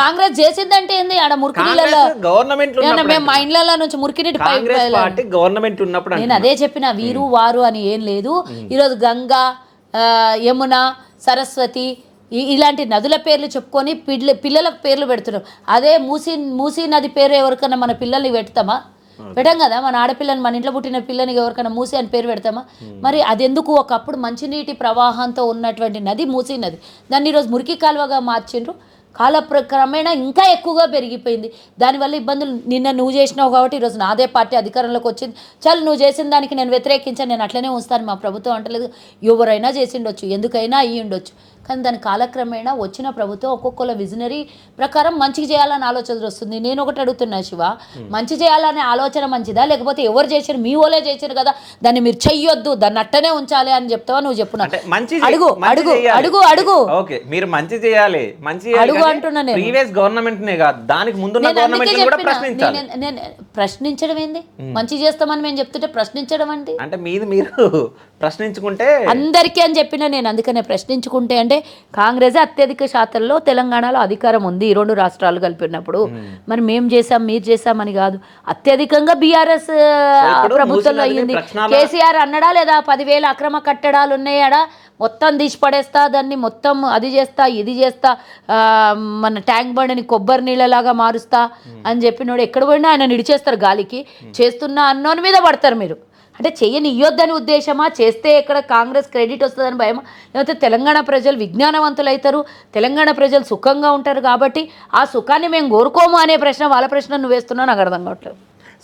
కాంగ్రెస్ చేసిందంటే ఏంది? ఆడ మురికి నీళ్ళలో గవర్నమెంట్ మేము మా ఇండ్ల నుంచి మురికి నీటి గవర్నమెంట్ ఉన్నప్పుడు నేను అదే చెప్పిన. వీరు వారు అని ఏం లేదు. ఈరోజు గంగా, యమున, సరస్వతి ఇలాంటి నదుల పేర్లు చెప్పుకొని పిల్లలకు పేర్లు పెడుతున్నాం. అదే మూసీ నది పేరు ఎవరికైనా మన పిల్లల్ని పెడతామా? పెట్టాం కదా. మన ఆడపిల్లని మన ఇంట్లో పుట్టిన పిల్లని ఎవరికైనా మూసీ అని పేరు పెడతామా? మరి అదెందుకు? ఒకప్పుడు మంచినీటి ప్రవాహంతో ఉన్నటువంటి నది మూసీ నది, దాన్ని ఈరోజు మురికి కాలువగా మార్చిండ్రు. కాలక్రమేణా ఇంకా ఎక్కువగా పెరిగిపోయింది. దానివల్ల ఇబ్బందులు. నిన్న నువ్వు చేసినావు కాబట్టి ఈరోజు నాదే పార్టీ అధికారంలోకి వచ్చింది. చాలు నువ్వు చేసిన దానికి నేను వ్యతిరేకించాను, నేను అట్లనే ఉంచుతాను. మా ప్రభుత్వం అంటలేదు. ఎవరైనా చేసిండొచ్చు, ఎందుకైనా అయ్యి ఉండొచ్చు. కానీ దాని కాలక్రమేణా వచ్చిన ప్రభుత్వం ఒక్కొక్కల విజనరీ ప్రకారం మంచిగా చేయాలని ఆలోచన వస్తుంది. నేను ఒకటి అడుగుతున్నా శివ, మంచి చేయాలనే ఆలోచన మంచిదా లేకపోతే ఎవరు చేశారు? మీ వాళ్ళే చేశారు కదా, దాన్ని మీరు చెయ్యొద్దు, దాన్ని అట్టనే ఉంచాలి అని చెప్తావా? నువ్వు చెప్పున్నా అడుగు అడుగు అడుగు అడుగు మీరు మంచి చేయాలి, మంచి అడుగు అంటున్నా నేను. ప్రీవియస్ గవర్నమెంట్ నే కాదు, దానికి ముందున్న గవర్నమెంట్ కూడా ప్రశ్నించాలి. నేను ప్రశ్నించడం ఏంది? మంచి చేస్తామని మేము చెప్తుంటే ప్రశ్నించడం అంటే మీరు ప్రశ్నించుకుంటే అందరికీ అని చెప్పిన నేను. అందుకనే ప్రశ్నించుకుంటే అంటే కాంగ్రెస్ అత్యధిక శాతంలో తెలంగాణలో అధికారం ఉంది ఈ 2 రాష్ట్రాలు కలిపినప్పుడు. మరి మేము చేసాం మీరు చేసామని కాదు, అత్యధికంగా బీఆర్ఎస్ ప్రభుత్వంలో అయ్యింది. కేసీఆర్ అన్నడా లేదా 10,000 అక్రమ కట్టడాలు ఉన్నాయాడా, మొత్తం తీసి పడేస్తా, దాన్ని మొత్తం అది చేస్తా ఇది చేస్తా, మన ట్యాంక్ బండిని కొబ్బరి నీళ్ళలాగా మారుస్తా అని చెప్పినోడు ఎక్కడ పోయినా ఆయన నిడిచేస్తారు గాలికి. చేస్తున్నా అన్నోని మీద పడతారు మీరు. అంటే చెయ్యనియ్యొద్దని ఉద్దేశమా? చేస్తే ఎక్కడ కాంగ్రెస్ క్రెడిట్ వస్తుందని భయమా? లేకపోతే తెలంగాణ ప్రజలు విజ్ఞానవంతులు అవుతారు, తెలంగాణ ప్రజలు సుఖంగా ఉంటారు కాబట్టి ఆ సుఖాన్ని మేము కోరుకోము అనే ప్రశ్న వాళ్ళ ప్రశ్న నువ్వు వేస్తున్నావు, నాకు అర్థం కావట్లేదు.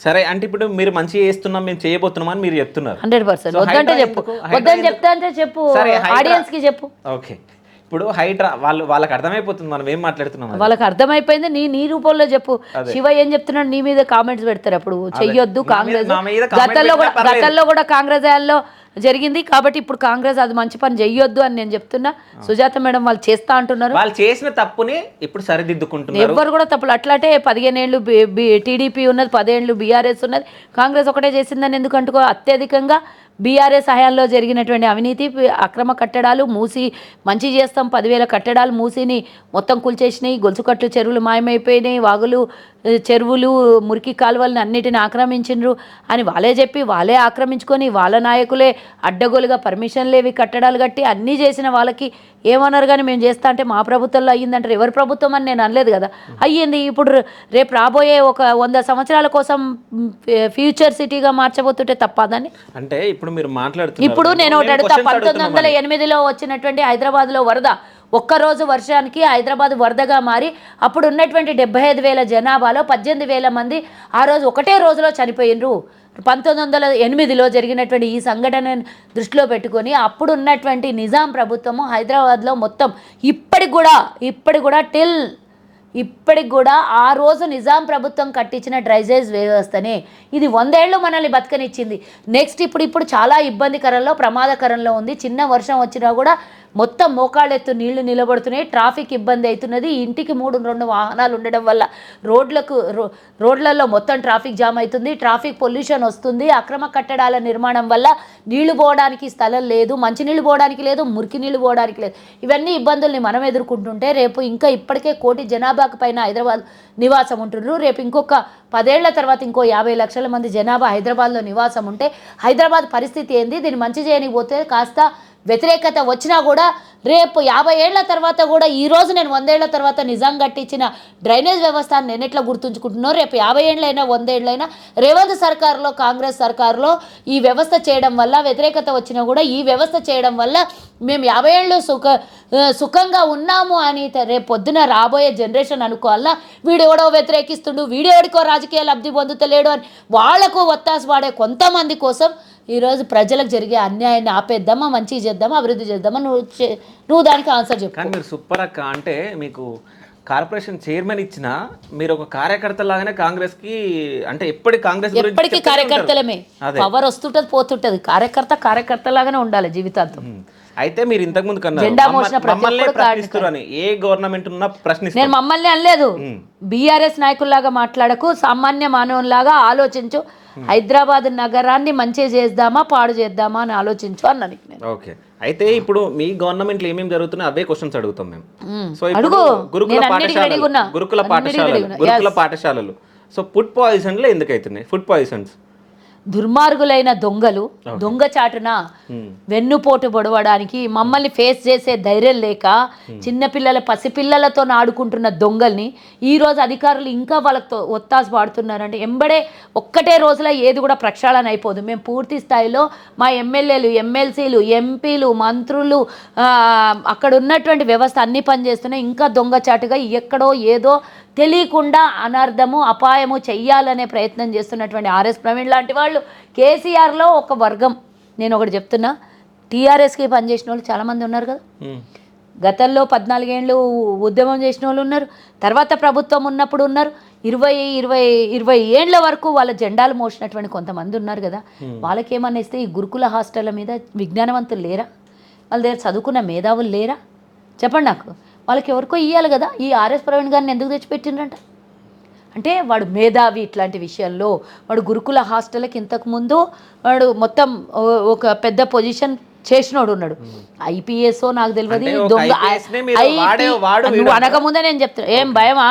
సరే, అంటే ఇప్పుడు మీరు మంచి చేస్తున్నాం మేము చేయబోతున్నాం అని మీరు చెప్తున్నారు. 100%. వద్దంటే చెప్పు, వద్దని చెప్తా అంటే చెప్పు, ఆడియన్స్ కి చెప్పు. ఓకే, ఇప్పుడు హైడ్రా వాళ్ళకి అర్థమైపోతుంది మనం ఏం మాట్లాడుతున్నాం అని. వాళ్ళకి అర్థమైపోయింది. నీ రూపంలో చెప్పు. శివ ఏం చెప్తున్నాడు, నీ మీద కామెంట్స్ పెడతారు అప్పుడు చెయ్యొద్దు కాంగ్రెస్. నా మీద comment గతంలో కూడా కాంగ్రెస్ హయాంలో జరిగింది కాబట్టి ఇప్పుడు కాంగ్రెస్ అది మంచి పని చెయ్యొద్దు అని నేను చెప్తున్నా. సుజాత మేడం వాళ్ళు చేస్తా అంటున్నారు. వాళ్ళు చేసిన తప్పుని ఇప్పుడు సరిదిద్దుకుంటున్నారు. ఎవ్వరు కూడా తప్పులు అట్లాంటే 15 ఏళ్ళు టీడీపీ ఉన్నది, 10 ఏళ్ళు బీఆర్ఎస్ ఉన్నది, కాంగ్రెస్ ఒకటే చేసిందని ఎందుకు అంటుకో. అత్యధికంగా బీఆర్ఎస్ హయాంలో జరిగినటువంటి అవినీతి, అక్రమ కట్టడాలు, మూసి మంచి చేస్తాం 10,000 కట్టడాలు మూసిని మొత్తం కూల్చేసినాయి, గొలుసుకట్లు చెరువులు మాయమైపోయినాయి, వాగులు చెరువులు మురికి కాలువలను అన్నిటిని ఆక్రమించిండ్రు అని వాళ్ళే చెప్పి వాళ్ళే ఆక్రమించుకొని వాళ్ళ నాయకులే అడ్డగోలుగా పర్మిషన్ లేవి కట్టడాలు కట్టి అన్నీ చేసిన వాళ్ళకి ఏమన్నారు. కానీ మేము చేస్తా అంటే మా ప్రభుత్వంలో అయ్యిందంటారు. ఎవరి ప్రభుత్వం అని నేను అనలేదు కదా, అయ్యింది. ఇప్పుడు రేపు రాబోయే ఒక 100 సంవత్సరాల కోసం ఫ్యూచర్ సిటీగా మార్చబోతుంటే తప్పదని అంటే ఇప్పుడు మీరు మాట్లాడుతున్నారు. ఇప్పుడు నేను ఒకటి అడుగుతా, 1908లో వచ్చినటువంటి హైదరాబాద్లో వరద, ఒక్కరోజు వర్షానికి హైదరాబాద్ వరదగా మారి అప్పుడు ఉన్నటువంటి 75,000 జనాభాలో 18,000 మంది ఆ రోజు ఒకటే రోజులో చనిపోయినరు. 1908లో జరిగినటువంటి ఈ సంఘటన దృష్టిలో పెట్టుకొని అప్పుడు ఉన్నటువంటి నిజాం ప్రభుత్వము హైదరాబాద్లో మొత్తం ఇప్పటికి కూడా ఇప్పటికి కూడా ఆ రోజు నిజాం ప్రభుత్వం కట్టించిన డ్రైనేజ్ వ్యవస్థనే ఇది 100 ఏళ్ళు మనల్ని బతకనిచ్చింది. నెక్స్ట్ ఇప్పుడు చాలా ఇబ్బందికరంలో ప్రమాదకరంలో ఉంది. చిన్న వర్షం వచ్చినా కూడా మొత్తం మోకాళ్ళెత్తు నీళ్లు నిలబడుతున్నాయి, ట్రాఫిక్ ఇబ్బంది అవుతున్నది. ఇంటికి 2 వాహనాలు ఉండడం వల్ల రోడ్లలో మొత్తం ట్రాఫిక్ జామ్ అవుతుంది, ట్రాఫిక్ పొల్యూషన్ వస్తుంది. అక్రమ కట్టడాల నిర్మాణం వల్ల నీళ్లు పోవడానికి స్థలం లేదు, మంచినీళ్ళు పోవడానికి లేదు, మురికి నీళ్లు పోవడానికి లేదు. ఇవన్నీ ఇబ్బందుల్ని మనం ఎదుర్కొంటుంటే రేపు ఇంకా ఇప్పటికే 1 కోటి జనాభాకు పైన హైదరాబాద్ నివాసం ఉంటున్నారు. రేపు ఇంకొక 10 ఏళ్ల తర్వాత ఇంకో 50 లక్షల మంది జనాభా హైదరాబాద్లో నివాసం ఉంటే హైదరాబాద్ పరిస్థితి ఏంది? దీన్ని మంచి చేయనిపోతే కాస్త వ్యతిరేకత వచ్చినా కూడా రేపు 50 ఏళ్ల తర్వాత కూడా ఈరోజు నేను 100 ఏళ్ల తర్వాత నిజాం కట్టించిన డ్రైనేజ్ వ్యవస్థ నేను ఎట్లా గుర్తుంచుకుంటున్నాను. రేపు 50 ఏళ్ళైనా 100 ఏళ్ళైనా రేవంత్ సర్కారులో కాంగ్రెస్ సర్కారులో ఈ వ్యవస్థ చేయడం వల్ల వ్యతిరేకత వచ్చినా కూడా ఈ వ్యవస్థ చేయడం వల్ల మేము 50 ఏళ్ళు సుఖంగా ఉన్నాము అని రేపు పొద్దున రాబోయే జనరేషన్ అనుకోవాలా. వీడెవడో వ్యతిరేకిస్తుండు, వీడెవడికో రాజకీయ లబ్ధి పొందుతలేడు అని వాళ్లకు ఒత్తాసు వాడే కొంతమంది కోసం ఈరోజు ప్రజలకు జరిగే అన్యాయాన్ని ఆపేద్దామా, మంచి చేద్దామా, అభివృద్ధి చేద్దామా, నువ్వు దానికి ఆన్సర్ చెప్పు. కానీ మీరు సూపర్ అక్క. అంటే మీకు కార్పొరేషన్ చైర్మన్ ఇచ్చిన మీరు ఒక కార్యకర్త లాగానే కాంగ్రెస్కి, అంటే ఎప్పటికీ కార్యకర్తలమే. పవర్ వస్తుంటది పోతుంటది, కార్యకర్త లాగానే ఉండాలి జీవితాంతం. అయితే మీరు ఇంతకుముందు జెండా మోసిన ప్రశ్నిస్తారని ఏ గవర్నమెంట్ ఉన్నా ప్రశ్నిస్తారు. నేను మమ్మల్ని అనలేదు, బీఆర్ఎస్ నాయకుల్లాగా మాట్లాడకు, సామాన్య మానవులాగా ఆలోచించు, హైదరాబాద్ నగరాన్ని మంచి చేద్దామా పాడు చేద్దామా అని ఆలోచించు అన్నాను. ఓకే, అయితే ఇప్పుడు మీ గవర్నమెంట్లో ఏమేమి జరుగుతున్నాయి అవే క్వశ్చన్స్ అడుగుతాం మేము. సో అడుగు, గురుకుల పాఠశాలలు సో ఫుడ్ పాయిజన్లు ఎందుకు అవుతున్నాయి? ఫుడ్ పాయిజన్స్ దుర్మార్గులైన దొంగలు దొంగచాటున వెన్నుపోటు పొడవడానికి మమ్మల్ని ఫేస్ చేసే ధైర్యం లేక చిన్నపిల్లల పసిపిల్లలతో ఆడుకుంటున్న దొంగల్ని ఈరోజు అధికారులు ఇంకా వాళ్ళతో ఒత్తాసు పాడుతున్నారంటే ఎంబడే ఒక్కటే రోజులో ఏది కూడా ప్రక్షాళన అయిపోదు. మేము పూర్తి స్థాయిలో మా ఎమ్మెల్యేలు, ఎమ్మెల్సీలు, ఎంపీలు, మంత్రులు, అక్కడ ఉన్నటువంటి వ్యవస్థ అన్ని పనిచేస్తున్నాయి. ఇంకా దొంగచాటుగా ఎక్కడో ఏదో తెలియకుండా అనర్థము అపాయము చెయ్యాలనే ప్రయత్నం చేస్తున్నటువంటి ఆర్ఎస్ ప్రవీణ్ లాంటి వాళ్ళు, కేసీఆర్లో ఒక వర్గం. నేను ఒకటి చెప్తున్నా, టీఆర్ఎస్కి పనిచేసిన వాళ్ళు చాలామంది ఉన్నారు కదా. గతంలో 14 ఏళ్ళు ఉద్యమం చేసిన వాళ్ళు ఉన్నారు, తర్వాత ప్రభుత్వం ఉన్నప్పుడు ఉన్నారు, 20 ఏళ్ల వరకు వాళ్ళ జెండాలు మోసినటువంటి కొంతమంది ఉన్నారు కదా. వాళ్ళకేమన్నా ఇస్తే ఈ గురుకుల హాస్టళ్ళ మీద విజ్ఞానవంతులు లేరా? వాళ్ళ దగ్గర చదువుకున్న మేధావులు లేరా? చెప్పండి నాకు. వాళ్ళకి ఎవరికో ఇవ్వాలి కదా. ఈ ఆర్ఎస్ ప్రవీణ్ గారిని ఎందుకు తెచ్చిపెట్టిండ్రంట అంటే వాడు మేధావి. ఇట్లాంటి విషయంలో వాడు గురుకుల హాస్టల్కి ఇంతకుముందు వాడు మొత్తం ఒక పెద్ద పొజిషన్ చేసినోడు ఉన్నాడు. ఐపీఎస్ఓ నాకు తెలియదు, దొంగ నువ్వు అనకముందే నేను చెప్తున్నా. ఏం భయమా?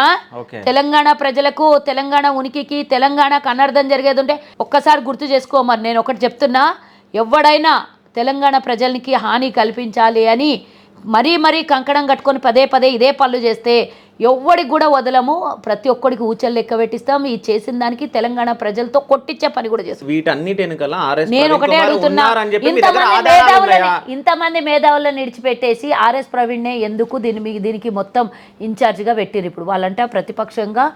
తెలంగాణ ప్రజలకు, తెలంగాణ ఉనికికి, తెలంగాణకు అనర్థం జరిగేది ఉంటే ఒక్కసారి గుర్తు చేసుకో. మరి నేను ఒకటి చెప్తున్నా, ఎవడైనా తెలంగాణ ప్రజలకి హాని కల్పించాలి అని మరీ కంకణం కట్టుకొని పదే ఇదే పనులు చేస్తే ఎవ్వడికి కూడా వదలము, ప్రతి ఒక్కడికి ఊచలు లెక్క పెట్టిస్తాం. ఈ చేసిన దానికి తెలంగాణ ప్రజలతో కొట్టించే పని కూడా చేస్తాం. వీటన్నిటి వెనకాల ఆర్ఎస్ నేను ఒకటే అడుగుతున్నా, ఇంతమంది మేధావులను విడిచిపెట్టేసి ఆర్ఎస్ ప్రవీణ్నే ఎందుకు దీనికి మొత్తం ఇన్ఛార్జిగా పెట్టిరు? ఇప్పుడు వాళ్ళంటే ప్రతిపక్షంగా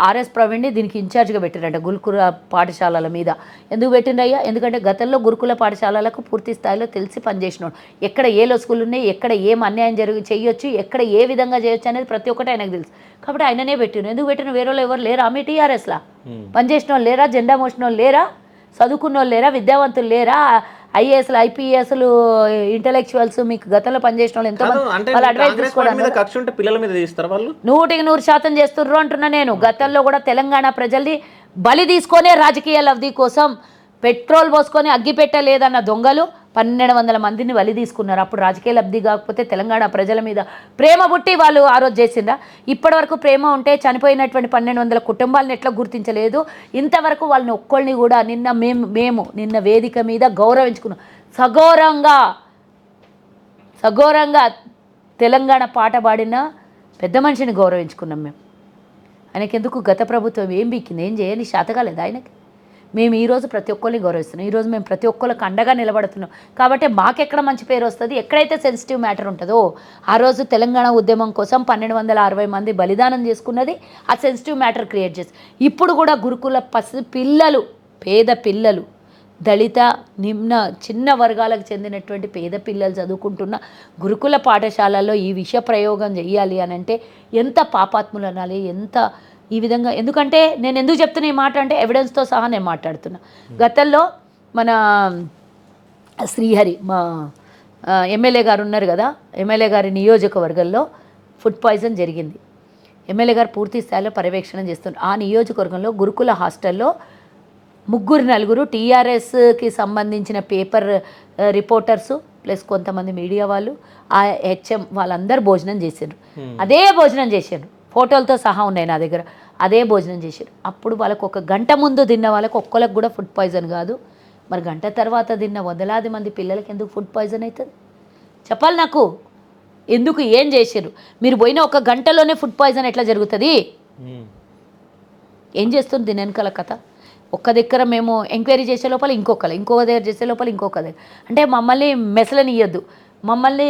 ఆర్ఎస్ ప్రవీణ్ని దీనికి ఇన్ఛార్జ్గా పెట్టిరంట గురుకుల పాఠశాలల మీద. ఎందుకు పెట్టిండ్రయ్యా? ఎందుకంటే గతంలో గురుకుల పాఠశాలలకు పూర్తి స్థాయిలో తెలిసి పనిచేసినాడు. ఎక్కడ ఏ స్కూల్ ఉన్నాయి, ఎక్కడ ఏం అన్యాయం చేయొచ్చు, ఎక్కడ ఏ విధంగా చేయొచ్చు అనేది ప్రతి ఒక్కటి ఆయనకు తెలుసు. కాబట్టి ఆయననే పెట్టిన. ఎందుకు పెట్టిన? వేరే వాళ్ళు ఎవరు లేరా? మీ టీఆర్ఎస్లా పనిచేసిన వాళ్ళు లేరా? జెండా మోసిన వాళ్ళు లేరా? చదువుకున్న వాళ్ళు లేరా? విద్యావంతులు లేరా? ఐఏఎస్లు, ఐపీఎస్లు, ఇంటలెక్చువల్స్ మీకు గతంలో పనిచేసిన వాళ్ళు ఎంతోమంది వాళ్ళు అడ్వైస్ తీసుకోవడానికి పిల్లల మీద తీస్తారు వాళ్ళు 100% చేస్తుర్రు అంటున్నా నేను. గతంలో కూడా తెలంగాణ ప్రజల్ని బలి తీసుకొనే రాజకీయ లబ్ధి కోసం పెట్రోల్ పోసుకొని అగ్గిపెట్టలేదన్న దొంగలు 1200 మందిని బలి తీసుకున్నారు. అప్పుడు రాజకీయ లబ్ధి కాకపోతే తెలంగాణ ప్రజల మీద ప్రేమ పుట్టి వాళ్ళు ఆ రోజు చేసిండ్రా? ఇప్పటివరకు ప్రేమ ఉంటే చనిపోయినటువంటి 1200 కుటుంబాలను ఎట్లా గుర్తించలేదు? ఇంతవరకు వాళ్ళని ఒక్కళ్ళని కూడా మేము నిన్న వేదిక మీద గౌరవించుకున్నాం. సగౌరవంగా తెలంగాణ పాట పాడిన పెద్ద మనిషిని గౌరవించుకున్నాం మేము. ఆయనకెందుకు గత ప్రభుత్వం ఏం బీకింది? ఏం చేయని శాతకాలేదు ఆయనకి. మేము ఈరోజు ప్రతి ఒక్కరిని గౌరవిస్తున్నాం. ఈరోజు మేము ప్రతి ఒక్కరికి అండగా నిలబడుతున్నాం. కాబట్టి మాకెక్కడ మంచి పేరు వస్తుంది? ఎక్కడైతే సెన్సిటివ్ మ్యాటర్ ఉంటుందో ఆ రోజు తెలంగాణ ఉద్యమం కోసం 1260 మంది బలిదానం చేసుకున్నది ఆ సెన్సిటివ్ మ్యాటర్ క్రియేట్ చేసి. ఇప్పుడు కూడా గురుకుల పిల్లలు, పేద పిల్లలు, దళిత చిన్న వర్గాలకు చెందినటువంటి పేద పిల్లలు చదువుకుంటున్న గురుకుల పాఠశాలల్లో ఈ విష ప్రయోగం చేయాలి అని అంటే ఎంత పాపాత్ములు అనాలి, ఎంత ఈ విధంగా. ఎందుకంటే నేను ఎందుకు చెప్తున్నా ఈ మాట అంటే ఎవిడెన్స్తో సహా నేను మాట్లాడుతున్నా. గతంలో మన శ్రీహరి మా ఎమ్మెల్యే గారు ఉన్నారు కదా, ఎమ్మెల్యే గారి నియోజకవర్గంలో ఫుడ్ పాయిజన్ జరిగింది. ఎమ్మెల్యే గారు పూర్తి స్థాయిలో పర్యవేక్షణ చేస్తున్నారు. ఆ నియోజకవర్గంలో గురుకుల హాస్టల్లో 3-4 టీఆర్ఎస్కి సంబంధించిన పేపర్ రిపోర్టర్సు ప్లస్ కొంతమంది మీడియా వాళ్ళు, ఆ హెచ్ఎం వాళ్ళందరూ భోజనం చేశారు. అదే భోజనం చేశారు, ఫోటోలతో సహా ఉన్నాయి నా దగ్గర. అదే భోజనం చేశారు. అప్పుడు వాళ్ళకు 1 గంట ముందు తిన్న వాళ్ళకు ఒక్కరికి కూడా ఫుడ్ పాయిజన్ కాదు. మరి గంట తర్వాత తిన్న వందలాది మంది పిల్లలకి ఎందుకు ఫుడ్ పాయిజన్ అవుతుంది? చెప్పాలి నాకు. ఎందుకు? ఏం చేశారు? మీరు పోయిన 1 గంటలోనే ఫుడ్ పాయిజన్ ఎట్లా జరుగుతుంది? ఏం చేస్తుంది దీని వెనకాల కథ? ఒక్క దగ్గర మేము ఎంక్వైరీ చేసే లోపల ఇంకో దగ్గర చేసే లోపల ఇంకొక దగ్గర. అంటే మమ్మల్ని మెసలని ఇవ్వద్దు, మమ్మల్ని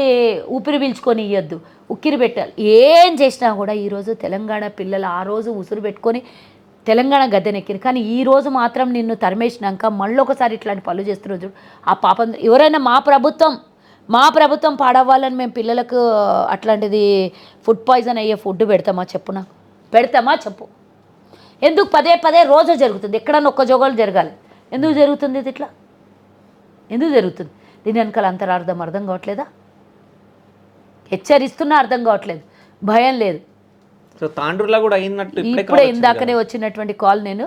ఊపిరి పీల్చుకొని ఇవ్వద్దు, ఉక్కిరి పెట్టాలి. ఏం చేసినా కూడా ఈరోజు తెలంగాణ పిల్లలు ఆ రోజు ఉసురు పెట్టుకొని తెలంగాణ గద్దెనెక్కిరు. కానీ ఈరోజు మాత్రం నిన్ను తరిమేసినాక మళ్ళీ ఒకసారి ఇట్లాంటి పనులు చేస్తున్నారు చూడు. ఆ పాపం ఎవరైనా మా ప్రభుత్వం పాడవ్వాలని మేము పిల్లలకు అట్లాంటిది ఫుడ్ పాయిజన్ అయ్యే ఫుడ్ పెడతామా చెప్పు? నాకు పెడతామా చెప్పు? ఎందుకు పదే రోజు జరుగుతుంది? ఎక్కడన్నా ఒక్క జోగాలు జరగాలి. ఎందుకు జరుగుతుంది ఇది ఇట్లా? ఎందుకు జరుగుతుంది? దీని వెనకాల అర్థం కావట్లేదా? హెచ్చరిస్తున్నా అర్థం కావట్లేదు, భయం లేదు. సో తాండ్రులా కూడా అయినట్టు ఇప్పుడే ఇందాకనే వచ్చినటువంటి కాల్ నేను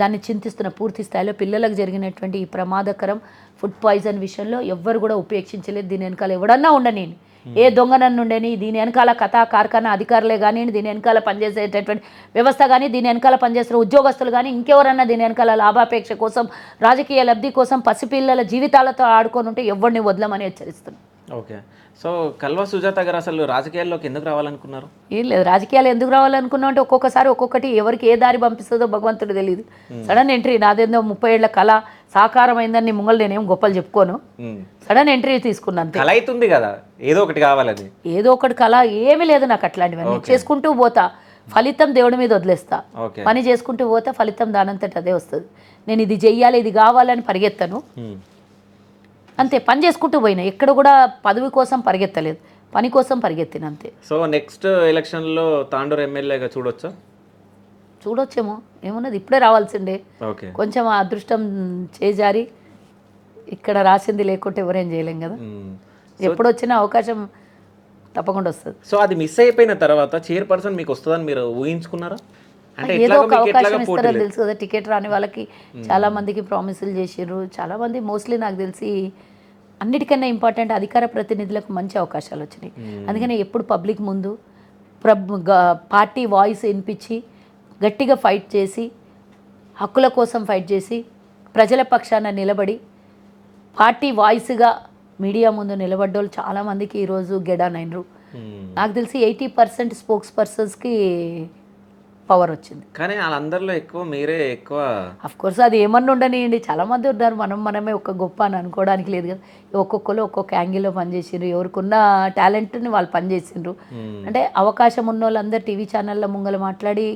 దాన్ని చింతిస్తున్న. పూర్తి స్థాయిలో పిల్లలకు జరిగినటువంటి ఈ ప్రమాదకరం ఫుడ్ పాయిజన్ విషయంలో ఎవ్వరు కూడా ఉపేక్షించలేదు. దీని వెనకాల ఎవడన్నా ఉండని, ఏ దొంగనన్ను ఉండని, దీని వెనకాల కథా కార్ఖానా అధికారులే కానీ, దీని వెనకాల పనిచేసేటటువంటి వ్యవస్థ కానీ, దీని వెనకాల పనిచేస్తున్న ఉద్యోగస్తులు కానీ, ఇంకెవరన్నా దీని వెనకాల లాభాపేక్ష కోసం, రాజకీయ లబ్ధి కోసం పసిపిల్లల జీవితాలతో ఆడుకొని ఉంటే ఎవరిని వదలమని హెచ్చరిస్తున్నాం. ఓకే. సో కల్వ సుజాత గారు అసలు రాజకీయాల్లోకి ఎందుకు రావాలనుకున్నారు? ఏం లేదు, రాజకీయాలు ఎందుకు రావాలనుకున్నాం అంటే ఒక్కొక్కసారి ఒక్కొక్కటి ఎవరికి ఏ దారి పంపిస్తుందో భగవంతుడు తెలియదు. సడన్ ఎంట్రీ నాదేందో 30 ఏళ్ల కళ సాకారమైందని ముంగలు నేనేం గొప్పలు చెప్పుకోను. సడన్ ఎంట్రీ తీసుకున్నాను. కళ అవుతుంది కదా, ఏదో ఒకటి కావాలని. ఏదో ఒకటి కళ ఏమీ లేదు నాకు. అట్లాంటివన్నీ చేసుకుంటూ పోతా, ఫలితం దేవుడి మీద వదిలేస్తా. పని చేసుకుంటూ పోతా, ఫలితం దానంతట అదే వస్తుంది. నేను ఇది చెయ్యాలి, ఇది కావాలని పరిగెత్తను అంతే. పని చేసుకుంటూ పోయినా, ఎక్కడ కూడా పదవి కోసం పరిగెత్తలేదు, పని కోసం పరిగెత్తిన అంతే. సో నెక్స్ట్ ఎలక్షన్లో తాండూరు ఎమ్మెల్యేగా చూడొచ్చేమో, ఏమన్నది ఇప్పుడే రావాల్సిండే. కొంచెం అదృష్టం చేజారి ఇక్కడ రాసింది లేకుంటే ఎవరేం చేయలేం కదా. ఎప్పుడు వచ్చినా అవకాశం తప్పకుండా వస్తుంది. సో అది మిస్ అయిపోయిన తర్వాత చైర్పర్సన్ మీకు వస్తుందని మీరు ఊహించుకున్నారా? అంటే ఏదో ఒక అవకాశం ఇస్తారని తెలుసు కదా. టికెట్ రాని వాళ్ళకి చాలా మందికి ప్రామిసులు చేసారు. చాలా మంది మోస్ట్లీ నాకు తెలిసి అన్నిటికన్నా ఇంపార్టెంట్ అధికార ప్రతినిధులకు మంచి అవకాశాలు వచ్చినాయి. అందుకని ఎప్పుడు పబ్లిక్ ముందు పార్టీ వాయిస్ వినిపించి గట్టిగా ఫైట్ చేసి, హక్కుల కోసం ఫైట్ చేసి, ప్రజల పక్షాన నిలబడి పార్టీ వాయిస్గా మీడియా ముందు నిలబడ్డోళ్ళు చాలామందికి ఈరోజు గెడానైనరు. నాకు తెలిసి 80% స్పోక్స్ పర్సన్స్కి పవర్ వచ్చింది. కానీ వాళ్ళందరిలో ఎక్కువ మీరే ఎక్కువ. అఫ్ కోర్స్ అది ఏమన్నా ఉండనియండి, చాలామంది ఉన్నారు, మనమే ఒక గొప్ప అని అనుకోవడానికి లేదు కదా. ఒక్కొక్కరు ఒక్కొక్క యాంగిల్లో పనిచేసిండ్రు, ఎవరికున్న టాలెంట్ని వాళ్ళు పనిచేసిండ్రు. అంటే అవకాశం ఉన్న వాళ్ళందరూ టీవీ ఛానళ్ళ ముంగల మాట్లాడి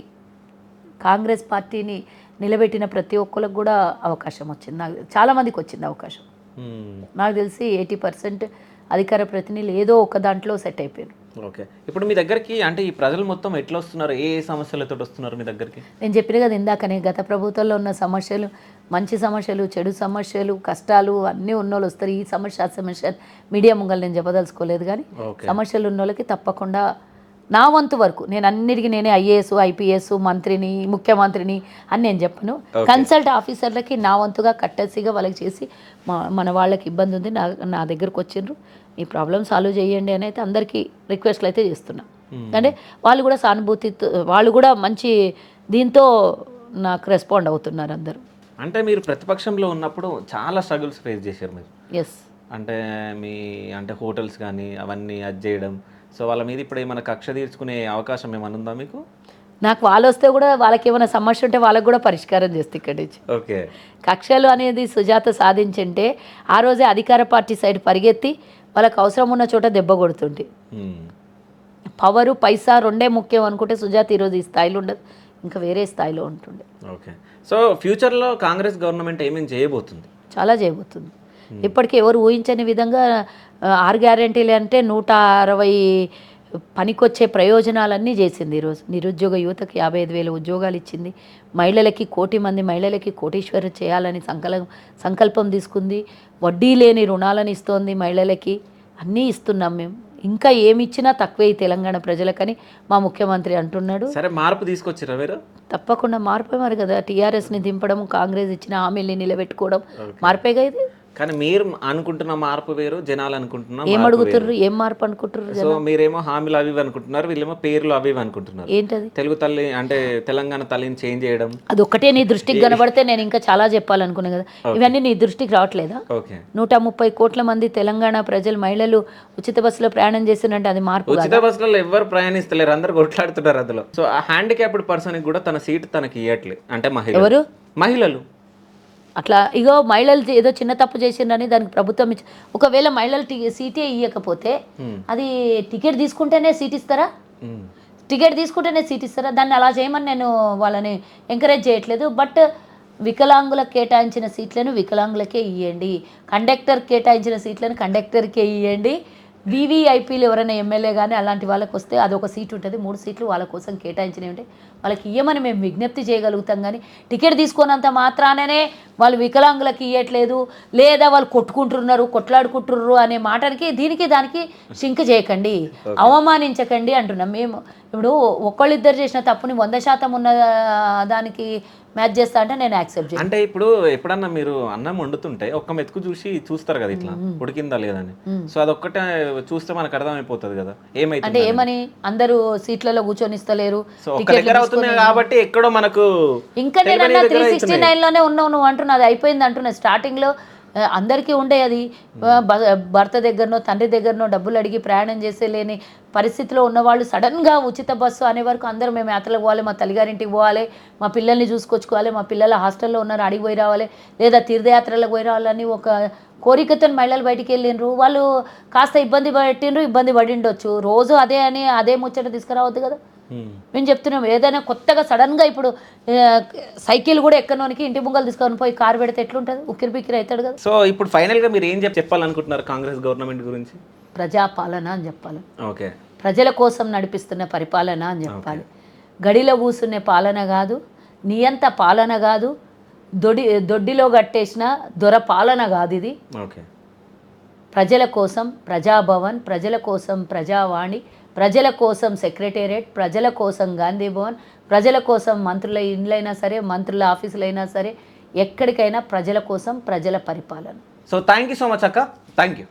కాంగ్రెస్ పార్టీని నిలబెట్టిన ప్రతి ఒక్కరికి కూడా అవకాశం వచ్చింది. నాకు చాలామందికి వచ్చింది అవకాశం. నాకు తెలిసి 80% అధికార ప్రతినిధులు ఏదో ఒక దాంట్లో సెట్ అయిపోయారు. ఓకే, ఇప్పుడు మీ దగ్గరికి అంటే ఈ ప్రజలు మొత్తం ఎట్లా వస్తున్నారు, ఏ సమస్యలతో వస్తున్నారు మీ దగ్గరికి? నేను చెప్పిన కదా ఇందాకనే, గత ప్రభుత్వంలో ఉన్న సమస్యలు, మంచి సమస్యలు, చెడు సమస్యలు, కష్టాలు అన్నీ ఉన్నోళ్ళు వస్తారు. ఈ సమస్య ఆ సమస్య మీడియా ముంగలు నేను చెప్పదలుచుకోలేదు, కానీ సమస్యలు ఉన్న వాళ్ళకి తప్పకుండా నా వంతు వరకు నేను అన్నిటికీ నేనే ఐఏఎస్, ఐపీఎస్, మంత్రిని, ముఖ్యమంత్రిని అని నేను చెప్పను. కన్సల్ట్ ఆఫీసర్లకి నా వంతుగా కట్టసిగా వాళ్ళకి చేసి మన వాళ్ళకి ఇబ్బంది ఉంది, నా దగ్గరకు వచ్చిండ్రు, ఈ ప్రాబ్లం సాల్వ్ చేయండి అని అయితే అందరికీ రిక్వెస్ట్లు అయితే చేస్తున్నా. అంటే వాళ్ళు కూడా సానుభూతితో, వాళ్ళు కూడా మంచి దీంతో నాకు రెస్పాండ్ అవుతున్నారు అందరూ. అంటే మీరు ప్రతిపక్షంలో ఉన్నప్పుడు చాలా స్ట్రగుల్స్ ఫేస్ చేశారు మీరు. ఎస్, అంటే అంటే హోటల్స్ కానీ అవన్నీ అది చేయడం, సో వాళ్ళ మీద ఇప్పుడు ఏమైనా కక్ష తీర్చుకునే అవకాశం ఏమైనా ఉందా మీకు? నాకు వాళ్ళు వస్తే కూడా వాళ్ళకి ఏమైనా సమస్య ఉంటే వాళ్ళకి కూడా పరిష్కారం చేస్తే ఇక్కడి నుంచి. ఓకే, కక్షలు అనేది సుజాత సాధించింటే ఆ రోజే అధికార పార్టీ సైడ్ పరిగెత్తి వాళ్ళకి అవసరం ఉన్న చోట దెబ్బ కొడుతుంటే. పవరు పైసా రెండే ముఖ్యం అనుకుంటే సుజాత ఈరోజు ఈ స్థాయిలో ఉండదు, ఇంకా వేరే స్థాయిలో ఉంటుండే. ఓకే, సో ఫ్యూచర్లో కాంగ్రెస్ గవర్నమెంట్ ఏమేమి చేయబోతుంది? చాలా చేయబోతుంది. ఇప్పటికీ ఎవరు ఊహించని విధంగా 6 గ్యారెంటీలు అంటే 160 పనికొచ్చే ప్రయోజనాలన్నీ చేసింది. ఈరోజు నిరుద్యోగ యువతకి 55,000 ఉద్యోగాలు ఇచ్చింది. మహిళలకి 1 కోటి మంది మహిళలకి కోటీశ్వరం చేయాలని సంకల్పం తీసుకుంది. వడ్డీ లేని రుణాలను ఇస్తోంది మహిళలకి. అన్నీ ఇస్తున్నాం మేము, ఇంకా ఏమి ఇచ్చినా తక్కువే ఈ తెలంగాణ ప్రజలకని మా ముఖ్యమంత్రి అంటున్నాడు. సరే, మార్పు తీసుకొచ్చిరా మీరు? తప్పకుండా మార్పే మరి కదా. టీఆర్ఎస్ని దింపడం, కాంగ్రెస్ ఇచ్చిన హామీల్ని నిలబెట్టుకోవడం మార్పేగా ఇది. కానీ మీరు అనుకుంటున్న మార్పు వేరు, జనాలు అనుకుంటున్న ఏం అడుగుతుర్రు, ఏం మార్పు అనుకుంటుర్రు? సో మీరేమో హామీలు అవి అనుకుంటున్నారు, వీళ్ళేమో పేర్లు అవి అనుకుంటున్నారు. ఏంటది? తెలుగు తల్లి అంటే తెలంగాణ తల్లిని చేంజ్ చేయడం, అది ఒక్కటే నీ దృష్టికి కనబడితే నేను ఇంకా చాలా చెప్పాలనుకున్నా కదా. ఇవన్నీ నీ దృష్టికి రావట్లేదా? ఓకే, 130 కోట్ల మంది తెలంగాణ ప్రజలు మహిళలు ఉచిత బస్సులో ప్రయాణం చేస్తున్నంటే అది మార్పు. ఉచిత బస్సులలో ఎవరు ప్రయాణిస్తలేరు, అందరు కొట్లాడుతున్నారు అందులో. సో ఆ హ్యాండిక్యాప్డ్ పర్సన్ కూడా తన సీట్ తనకి ఇవ్వట్లేదు, అంటే మహిళలు అట్లా. ఇగో మహిళలు ఏదో చిన్న తప్పు చేసిండ్రని దానికి ప్రభుత్వం ఒకవేళ మహిళలు సీటే ఇవ్వకపోతే అది టికెట్ తీసుకుంటేనే సీట్ ఇస్తారా? టికెట్ తీసుకుంటేనే సీట్ ఇస్తారా? దాన్ని అలా చేయమని నేను వాళ్ళని ఎంకరేజ్ చేయట్లేదు. బట్ వికలాంగులకు కేటాయించిన సీట్లను వికలాంగులకే ఇవ్వండి, కండక్టర్ కేటాయించిన సీట్లను కండక్టర్కే ఇవ్వండి. వీవీఐపీలు ఎవరైనా ఎమ్మెల్యే కానీ అలాంటి వాళ్ళకి వస్తే అదొక సీట్ ఉంటుంది, 3 సీట్లు వాళ్ళ కోసం కేటాయించినవి ఉంటాయి, వాళ్ళకి ఇవ్వమని మేము విజ్ఞప్తి చేయగలుగుతాం. కానీ టికెట్ తీసుకున్నంత మాత్రాననే వాళ్ళు వికలాంగులకి ఇవ్వట్లేదు, లేదా వాళ్ళు కొట్లాడుకుంటున్నారు అనే మాటకి దీనికి దానికి సింక్ చేయకండి, అవమానించకండి అంటున్నాం. మేము ఇప్పుడు ఒకళ్ళిద్దరు చేసిన తప్పుని 100% ఉన్న దానికి మ్యాచ్ చేస్తా అంటే నేను యాక్సెప్ట్ చేయాలి. అంటే ఇప్పుడు ఎప్పుడన్నా మీరు అన్నం వండుతుంటే ఒక్క మెతుకు చూస్తారు కదా, ఇట్లా ఉడికిందా లేదని. సో అదొక్కటే చూస్తే మనకు అర్థమైపోతుంది కదా ఏమైతే. అంటే ఏమని అందరూ సీట్లలో కూర్చొని ఇస్తలేరు కాబట్టి ఎక్కడో మనకు ఇంకా నేను 369లోనే ఉన్నావు నువ్వు అంటున్నా, అది అయిపోయింది అంటున్నా. స్టార్టింగ్లో అందరికీ ఉండే అది భర్త దగ్గరనో తండ్రి దగ్గరనో డబ్బులు అడిగి ప్రయాణం చేసే లేని పరిస్థితిలో ఉన్నవాళ్ళు సడన్గా ఉచిత బస్సు అనే వరకు అందరూ మేము యాత్రలకు పోవాలి, మా తల్లిగారింటికి పోవాలి, మా పిల్లల్ని చూసుకొచ్చుకోవాలి, మా పిల్లల హాస్టల్లో ఉన్నారు అడిగి పోయి రావాలి, లేదా తీర్థయాత్రలకు పోయి రావాలని ఒక కోరికతో మహిళలు బయటికి వెళ్ళిండ్రు. వాళ్ళు కాస్త ఇబ్బంది పడిండొచ్చు, రోజు అదే ముచ్చట తీసుకురావద్దు కదా. మేము చెప్తున్నాం, ఏదైనా కొత్తగా సడన్గా ఇప్పుడు సైకిల్ కూడా ఎక్కనోనికి ఇంటి ముంగలు తీసుకొని పోయి కారు పెడితే ఎట్లుంటుంది, ఉక్కిరి బిక్కిరి అవుతాడు కదా. సో ఇప్పుడు ఫైనల్గా మీరు ఏం చెప్పాలనుకుంటున్నారు కాంగ్రెస్ గవర్నమెంట్ గురించి? ప్రజాపాలన అని చెప్పాలి. ఓకే, ప్రజల కోసం నడిపిస్తున్న పరిపాలన అని చెప్పాలి. గడిలో కూసునే పాలన కాదు, నియంత పాలన కాదు, దొడ్డిలో కట్టేసిన దొర పాలన కాదు ఇది. ఓకే, ప్రజల కోసం ప్రజాభవన్, ప్రజల కోసం ప్రజావాణి, ప్రజల కోసం సెక్రటేరియట్, ప్రజల కోసం గాంధీ భవన్, ప్రజల కోసం మంత్రుల ఇండ్లైనా సరే, మంత్రుల ఆఫీసులైనా సరే, ఎక్కడికైనా ప్రజల కోసం ప్రజల పరిపాలన. So thank you so much అక్క, థ్యాంక్ యూ.